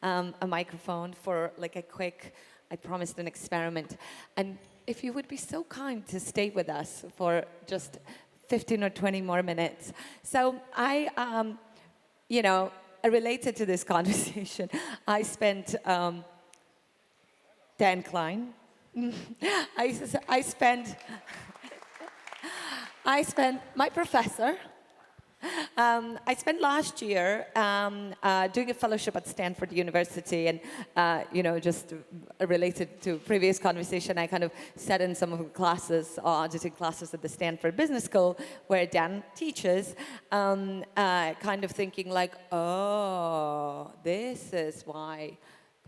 a microphone for like a quick, I promised an experiment, and if you would be so kind to stay with us for just 15 or 20 more minutes. So I, related to this conversation, I spent, Dan Klein, I spent my professor. I spent last year doing a fellowship at Stanford University, and just related to previous conversation, I kind of sat in some of the classes, auditing classes at the Stanford Business School, where Dan teaches, kind of thinking like, oh, this is why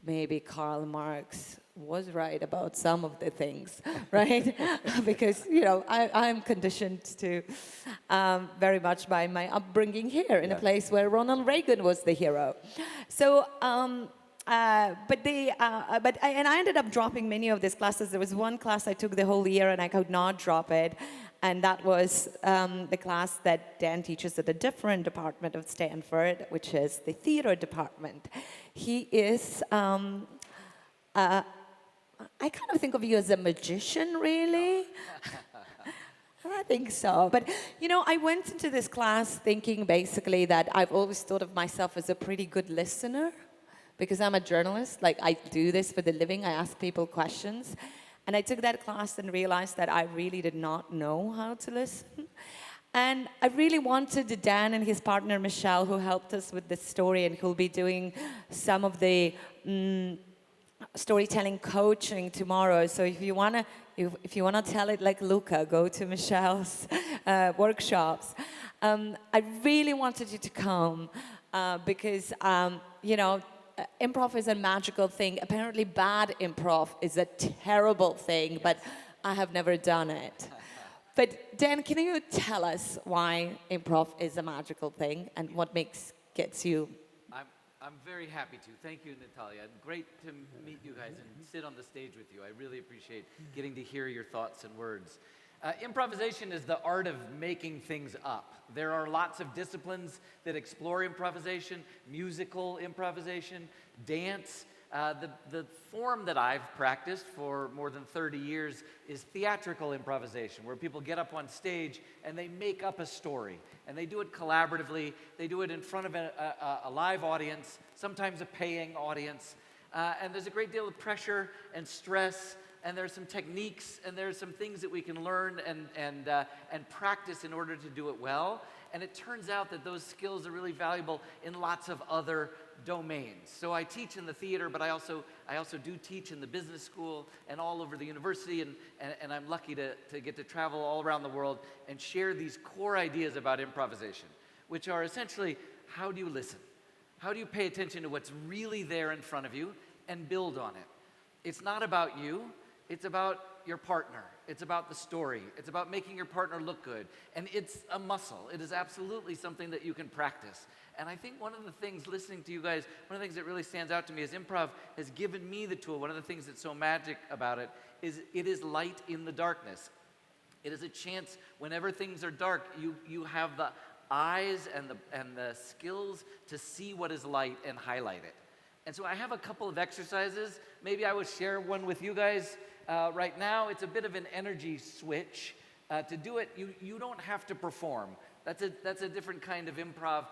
maybe Karl Marx was right about some of the things, right? Because, I'm conditioned to very much by my upbringing here in a place where Ronald Reagan was the hero. So, I ended up dropping many of these classes. There was one class I took the whole year and I could not drop it. And that was the class that Dan teaches at a different department of Stanford, which is the theater department. He is, I kind of think of you as a magician, really. I think so. But, I went into this class thinking basically that I've always thought of myself as a pretty good listener because I'm a journalist. Like, I do this for the living. I ask people questions. And I took that class and realized that I really did not know how to listen. And I really wanted Dan and his partner, Michelle, who helped us with this story and who'll be doing some of the storytelling coaching tomorrow. So if you wanna tell it like Luca, go to Michelle's workshops. I really wanted you to come because improv is a magical thing. Apparently, bad improv is a terrible thing, but I have never done it. But Dan, can you tell us why improv is a magical thing and what gets you? I'm very happy to. Thank you, Natalia. Great to meet you guys and sit on the stage with you. I really appreciate getting to hear your thoughts and words. Improvisation is the art of making things up. There are lots of disciplines that explore improvisation, musical improvisation, dance. The form that I've practiced for more than 30 years is theatrical improvisation, where people get up on stage and they make up a story. And they do it collaboratively. They do it in front of a live audience, sometimes a paying audience. And there's a great deal of pressure and stress, and there's some techniques, and there's some things that we can learn and practice in order to do it well. And it turns out that those skills are really valuable in lots of other domains. So I teach in the theater, but I also do teach in the business school and all over the university, and I'm lucky to get to travel all around the world and share these core ideas about improvisation, which are essentially, how do you listen? How do you pay attention to what's really there in front of you and build on it? It's not about you, it's about your partner. It's about the story. It's about making your partner look good. And it's a muscle. It is absolutely something that you can practice. And I think one of the things, listening to you guys, one of the things that really stands out to me is improv has given me the tool. One of the things that's so magic about it is light in the darkness. It is a chance, whenever things are dark, you have the eyes and the skills to see what is light and highlight it. And so I have a couple of exercises. Maybe I would share one with you guys right now. It's a bit of an energy switch. To do it, you don't have to perform. That's a different kind of improv.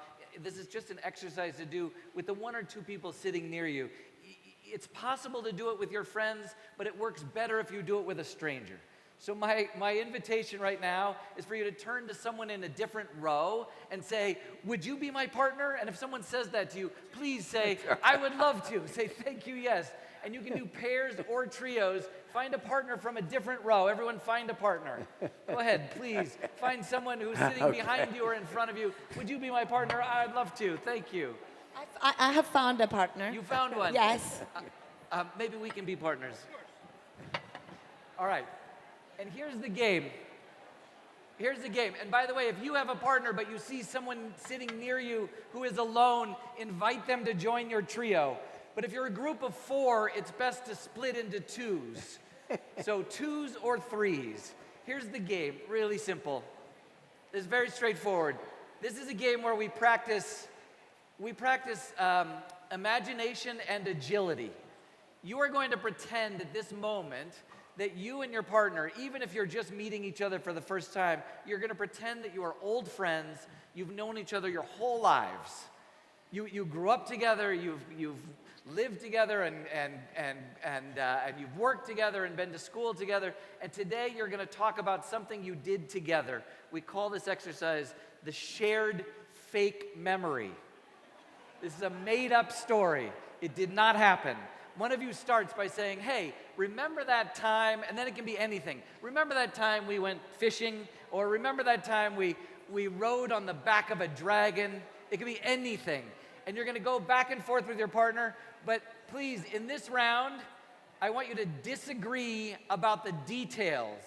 This is just an exercise to do with the one or two people sitting near you. It's possible to do it with your friends, but it works better if you do it with a stranger. So my invitation right now is for you to turn to someone in a different row and say, would you be my partner? And if someone says that to you, please say, I would love to. Say, thank you, yes. And you can do pairs or trios. Find a partner from a different row. Everyone find a partner. Go ahead, please. Find someone who's sitting behind you or in front of you. Would you be my partner? I'd love to. Thank you. I have found a partner. You found one? Yes. Maybe we can be partners. All right. And here's the game. Here's the game. And by the way, if you have a partner but you see someone sitting near you who is alone, invite them to join your trio. But if you're a group of 4, it's best to split into 2s. So 2s or 3s. Here's the game, really simple. It's very straightforward. This is a game where we practice imagination and agility. You are going to pretend at this moment that you and your partner, even if you're just meeting each other for the first time, you're going to pretend that you are old friends. You've known each other your whole lives. You grew up together. You've lived together and you've worked together and been to school together. And today you're going to talk about something you did together. We call this exercise the shared fake memory. This is a made-up story. It did not happen. One of you starts by saying, hey, remember that time, and then it can be anything. Remember that time we went fishing, or remember that time we rode on the back of a dragon. It can be anything. And you're going to go back and forth with your partner, but please, in this round, I want you to disagree about the details.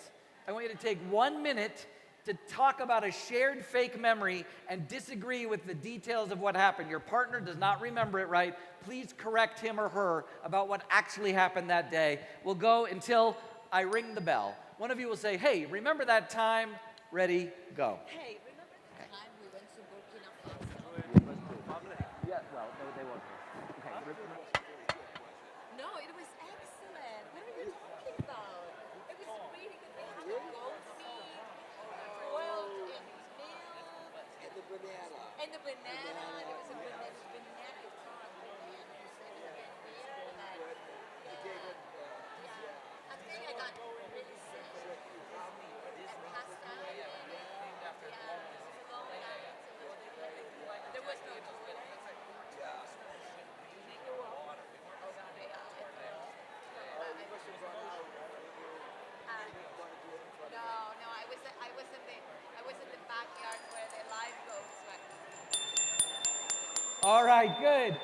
I want you to take 1 minute to talk about a shared fake memory and disagree with the details of what happened. Your partner does not remember it right. Please correct him or her about what actually happened that day. We'll go until I ring the bell. One of you will say, hey, remember that time? Ready, go. Hey, remember the time we went to Burkina Faso? Yeah, well, no, they won't. Okay. No, it was excellent. What are you talking about? It was really good. They had the goat meat, boiled in milk. And the banana. And the banana. There was a banana. It's not banana. I think I got really sick. And pasta. Yeah. All right, good.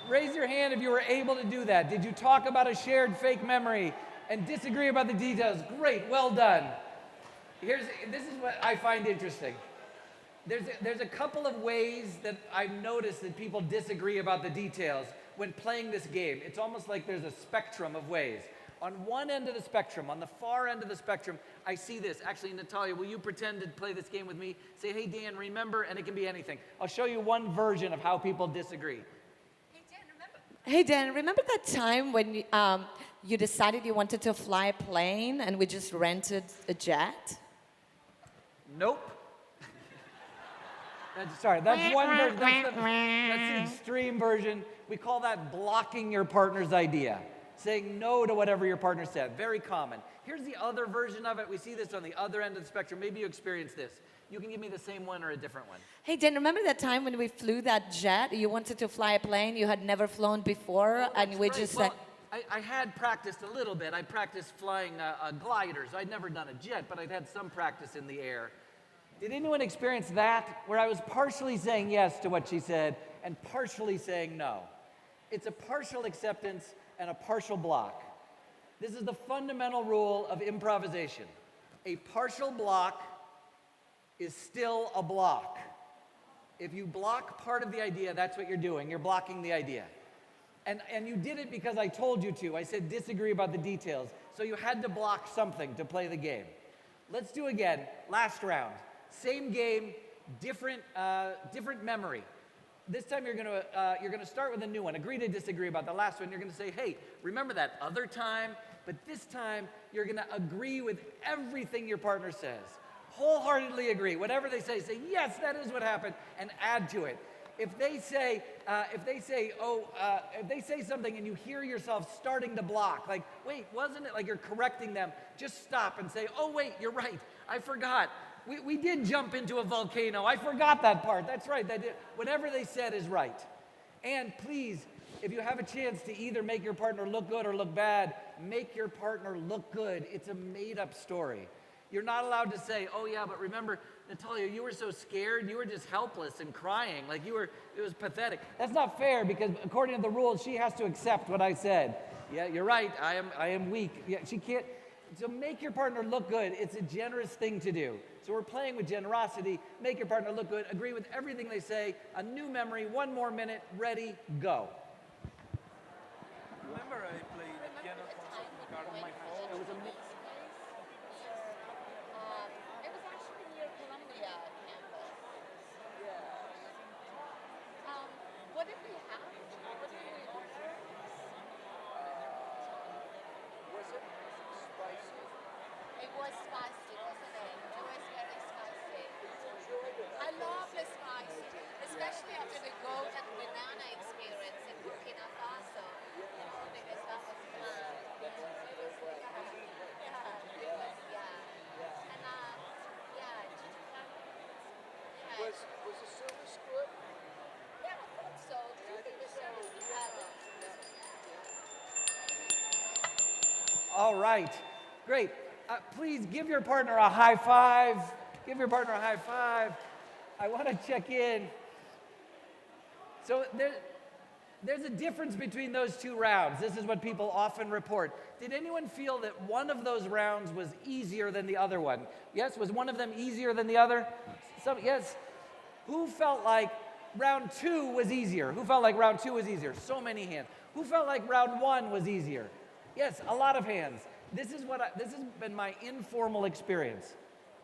Raise your hand if you were able to do that. Did you talk about a shared fake memory and disagree about the details? Great, well done. This is what I find interesting. There's a couple of ways that I've noticed that people disagree about the details when playing this game. It's almost like there's a spectrum of ways. On one end of the spectrum, on the far end of the spectrum, I see this. Actually, Natalia, will you pretend to play this game with me? Say, hey, Dan, remember, and it can be anything. I'll show you one version of how people disagree. Hey, Dan, remember that time when you decided you wanted to fly a plane and we just rented a jet? Nope. That's one version. That's the extreme version. We call that blocking your partner's idea. Saying no to whatever your partner said. Very common. Here's the other version of it. We see this on the other end of the spectrum. Maybe you experienced this. You can give me the same one or a different one. Hey, Dan, remember that time when we flew that jet? You wanted to fly a plane you had never flown before, and we just said... I had practiced a little bit. I practiced flying a glider, so I'd never done a jet, but I'd had some practice in the air. Did anyone experience that, where I was partially saying yes to what she said and partially saying no? It's a partial acceptance and a partial block. This is the fundamental rule of improvisation. A partial block is still a block. If you block part of the idea, that's what you're doing. You're blocking the idea. And you did it because I told you to. I said disagree about the details. So you had to block something to play the game. Let's do again. Last round. Same game, different memory. This time you're gonna start with a new one. Agree to disagree about the last one. You're gonna say, hey, remember that other time? But this time you're gonna agree with everything your partner says. Wholeheartedly agree. Whatever they say yes, that is what happened, and add to it. If they say something and you hear yourself starting to block, like, wait, wasn't it? Like you're correcting them. Just stop and say, oh wait, you're right. I forgot. We did jump into a volcano. I forgot that part. That's right. Whatever they said is right. And please, if you have a chance to either make your partner look good or look bad, make your partner look good. It's a made-up story. You're not allowed to say, oh yeah, but remember, Natalia, you were so scared. You were just helpless and crying. Like it was pathetic. That's not fair because according to the rules, she has to accept what I said. Yeah, you're right. I am weak. Yeah, she can't. So make your partner look good. It's a generous thing to do. So we're playing with generosity. Make your partner look good. Agree with everything they say. A new memory. 1 more minute. Ready. Go. Remember I played piano concert in the garden on my phone? It was a mix. It was actually near Columbia campus. What did we have? What did we order? Was it spicy? It was spicy, wasn't it? It was very spicy. I love the spicy, especially after the goat and banana experience in Burkina Faso. Because that was fun. And Was the service good? yeah, I thought so. Do you think the service was All right. Great. Please give your partner a high five. Give your partner a high five. I want to check in. So there's a difference between those two rounds. This is what people often report. Did anyone feel that one of those rounds was easier than the other one? Yes? Was one of them easier than the other? Yes. Who felt like round 2 was easier? Who felt like round 2 was easier? So many hands. Who felt like round 1 was easier? Yes, a lot of hands. This has been my informal experience.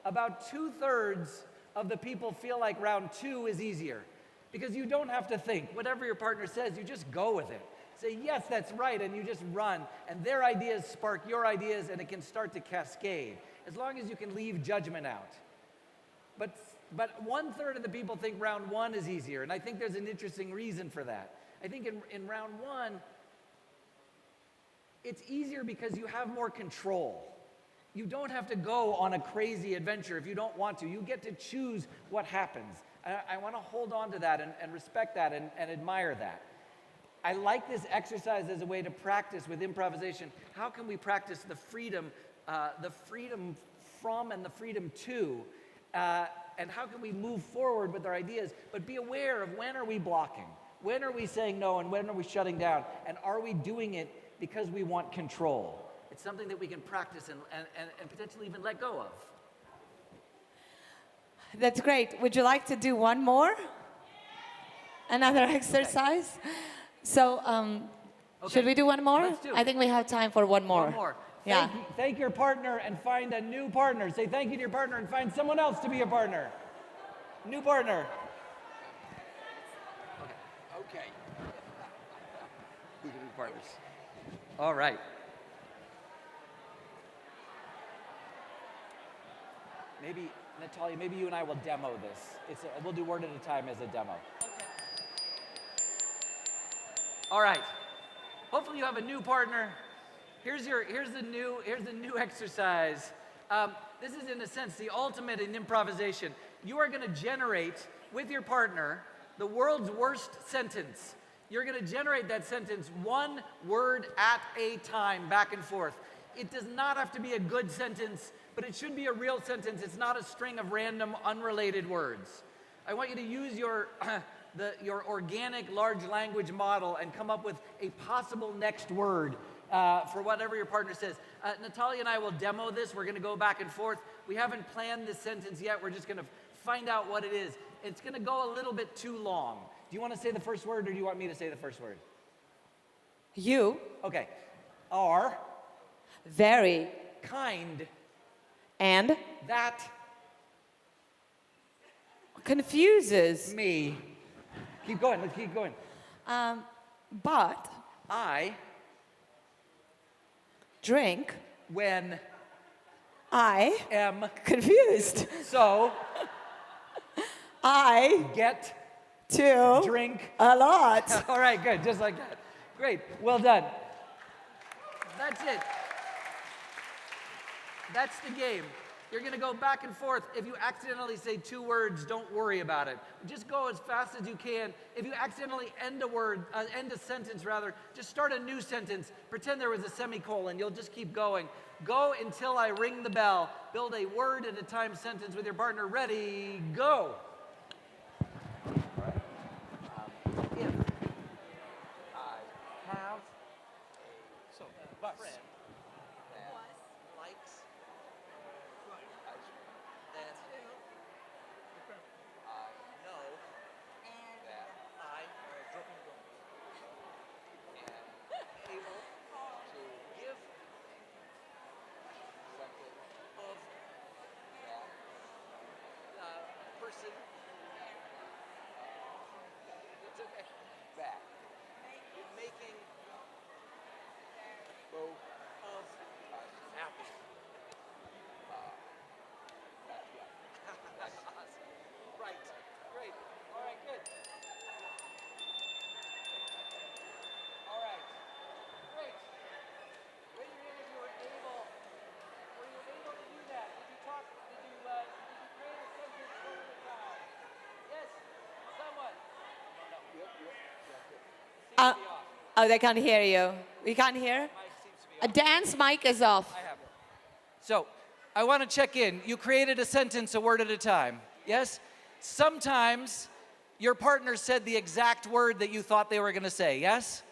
About 2/3 of the people feel like round 2 is easier because you don't have to think. Whatever your partner says, you just go with it. Say, yes, that's right, and you just run. And their ideas spark your ideas, and it can start to cascade, as long as you can leave judgment out. But 1/3 of the people think round 1 is easier, and I think there's an interesting reason for that. I think in round 1, it's easier because you have more control. You don't have to go on a crazy adventure if you don't want to. You get to choose what happens. I want to hold on to that and respect that and admire that. I like this exercise as a way to practice with improvisation. How can we practice the freedom from and the freedom to? and how can we move forward with our ideas, but be aware of when are we blocking, when are we saying no, and when are we shutting down, and are we doing it because we want control? It's something that we can practice and potentially even let go of. That's great. Would you like to do one more? Another exercise? So, should we do one more? Let's do it. I think we have time for one more. One more. Yeah. Thank your partner and find a new partner. Say thank you to your partner and find someone else to be a partner. New partner. Okay. Who's the new partners? All right. Maybe, Natalia, maybe you and I will demo this. We'll do word at a time as a demo. Okay. All right. Hopefully you have a new partner. Here's the new exercise. This is, in a sense, the ultimate in improvisation. You are going to generate, with your partner, the world's worst sentence. You're going to generate that sentence one word at a time, back and forth. It does not have to be a good sentence, but it should be a real sentence. It's not a string of random, unrelated words. I want you to use your organic large language model and come up with a possible next word for whatever your partner says. Natalia and I will demo this. We're going to go back and forth. We haven't planned this sentence yet. We're just going to find out what it is. It's going to go a little bit too long. Do you want to say the first word, or do you want me to say the first word? You. Okay. Are. Very. Kind. And. That. Confuses. Me. Keep going. Let's keep going. But. I. Drink. When. I. Am. Confused. So. I. Get. To. Drink. A lot. All right, good. Just like that. Great. Well done. That's it. That's the game. You're going to go back and forth. If you accidentally say two words, don't worry about it. Just go as fast as you can. If you accidentally end a sentence, just start a new sentence. Pretend there was a semicolon. You'll just keep going. Go until I ring the bell. Build a word at a time sentence with your partner. Ready, go. If I have a friend that likes ice cream, then I know that I am able to give something of that person. It's okay. Back. In making both of us happy. That's awesome. Right. Great. All right, good. All right. Great. Raise your hand if you were able to do that. Did you create a sentence one at a time? Yes? Someone? No. Oh, they can't hear you. We can't hear? A dance mic is off. I have it. So, I want to check in. You created a sentence a word at a time. Yes? Sometimes your partner said the exact word that you thought they were going to say. Yes?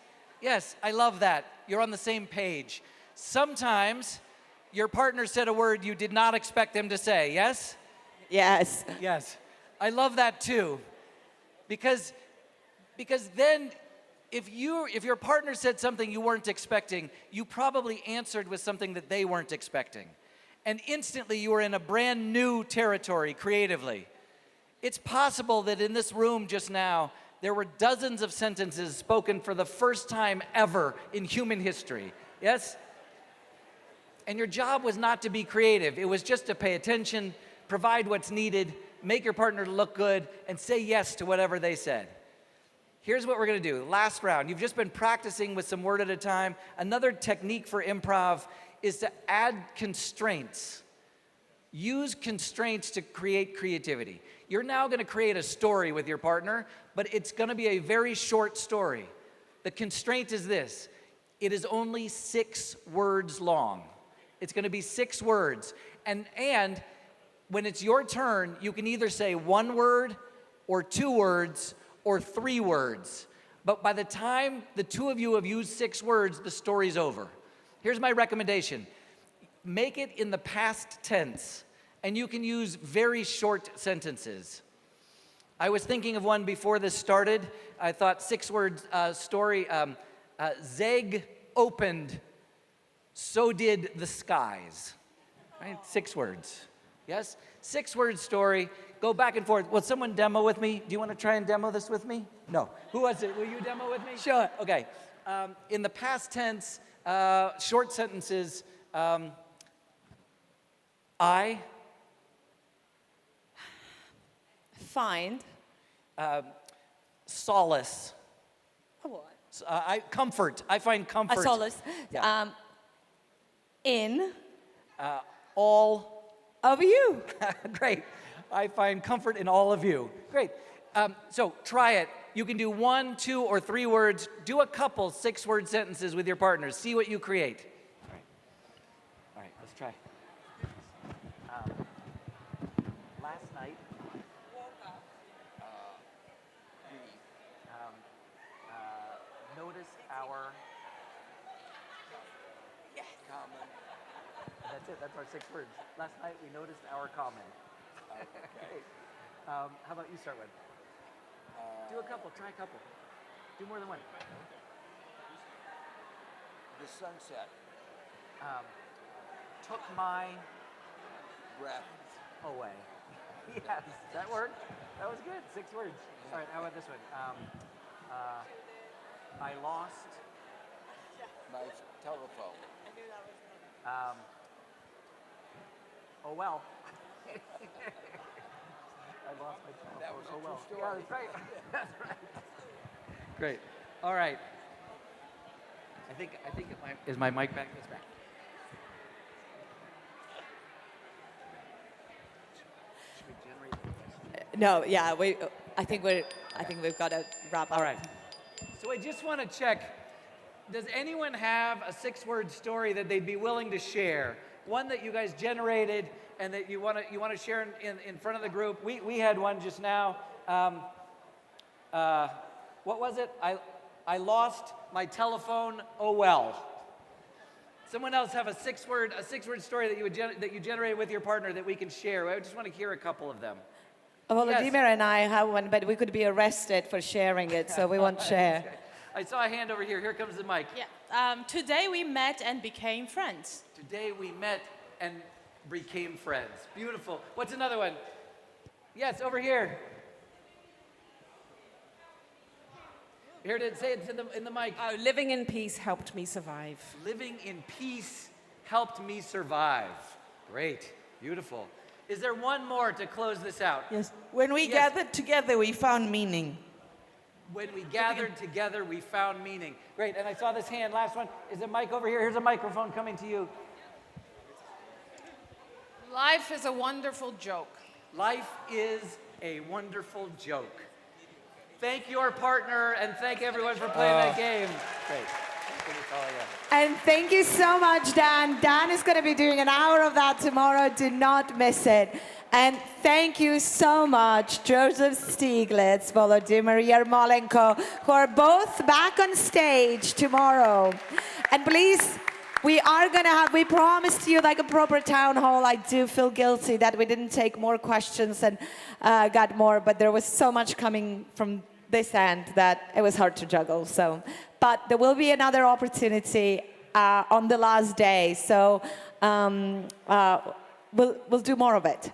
Yes, I love that. You're on the same page. Sometimes your partner said a word you did not expect them to say. Yes? Yes. Yes. I love that too. Because then if your partner said something you weren't expecting, you probably answered with something that they weren't expecting. And instantly you were in a brand new territory creatively. It's possible that in this room just now, there were dozens of sentences spoken for the first time ever in human history. Yes? And your job was not to be creative. It was just to pay attention, provide what's needed, make your partner look good, and say yes to whatever they said. Here's what we're going to do. Last round. You've just been practicing with some word at a time. Another technique for improv is to add constraints. Use constraints to create creativity. You're now going to create a story with your partner, but it's going to be a very short story. The constraint is this. It is only 6 words long. It's going to be 6 words. And when it's your turn, you can either say one word or two words or three words. But by the time the two of you have used 6 words, the story's over. Here's my recommendation. Make it in the past tense, and you can use very short sentences. I was thinking of one before this started. I thought 6-word story. Zeg opened, so did the skies. Right? 6 words. Yes? 6-word story. Go back and forth. Will someone demo with me? Do you want to try and demo this with me? No. Who was it? Will you demo with me? Sure. Okay. In the past tense, short sentences. I Find. solace. A what? Comfort. I find comfort. A solace. Yeah. In. All. Of you. Great. I find comfort in all of you. Great. So try it. You can do 1, 2, or 3 words. Do a couple 6-word sentences with your partners. See what you create. All right, let's try. Last night, we noticed our common. That's it. That's our 6 words. Last night we noticed our common. Okay. How about you start with? Do a couple. Try a couple. Do more than one. The sunset. Took my Breath. away. Yes, that worked. That was good. 6 words. All right. How about this one? I lost. My telephone. Oh well. I lost my telephone. That was a oh true well. story. Yeah, that's right. That's right. Great. All right. I think is my mic back? It's back. Should we generate? No, yeah, I think we've got to wrap up. All right. So I just want to check. Does anyone have a 6-word story that they'd be willing to share? One that you guys generated and that you want to share in front of the group. We had one just now. What was it? I lost my telephone. Oh well. Someone else have a 6-word story that you generated with your partner that we can share. I just want to hear a couple of them. Volodymyr Yes. and I have one, but we could be arrested for sharing it, so we won't share. I saw a hand over here. Here comes the mic. Yeah. Today we met and became friends. Today we met and became friends. Beautiful. What's another one? Yes, over here. Here to say it in the mic. Oh, living in peace helped me survive. Living in peace helped me survive. Great. Beautiful. Is there one more to close this out? Yes. When we Yes. gathered together, we found meaning. When we gathered together, we found meaning. Great. And I saw this hand. Last one. Is a mic over here? Here's a microphone coming to you. Life is a wonderful joke. Life is a wonderful joke. Thank your partner and thank everyone for playing that game. Great. And thank you so much, Dan. Dan is going to be doing an hour of that tomorrow. Do not miss it. And thank you so much, Joseph Stiglitz, Volodymyr Yermolenko, who are both back on stage tomorrow. And please, we promised you like a proper town hall. I do feel guilty that we didn't take more questions and got more, but there was so much coming from this end that it was hard to juggle. But there will be another opportunity on the last day. So we'll do more of it.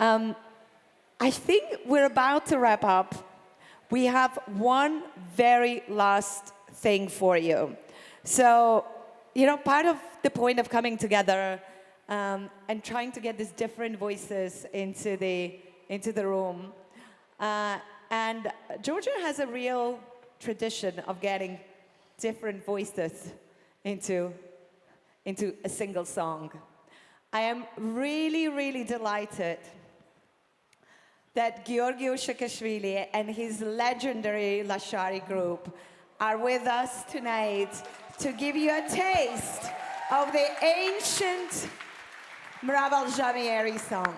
I think we're about to wrap up. We have one very last thing for you. So, part of the point of coming together and trying to get these different voices into the room. And Georgia has a real tradition of getting different voices into a single song. I am really, really delighted that Georgi Ushakashvili and his legendary Lashari group are with us tonight to give you a taste of the ancient Mraval Jamieri song.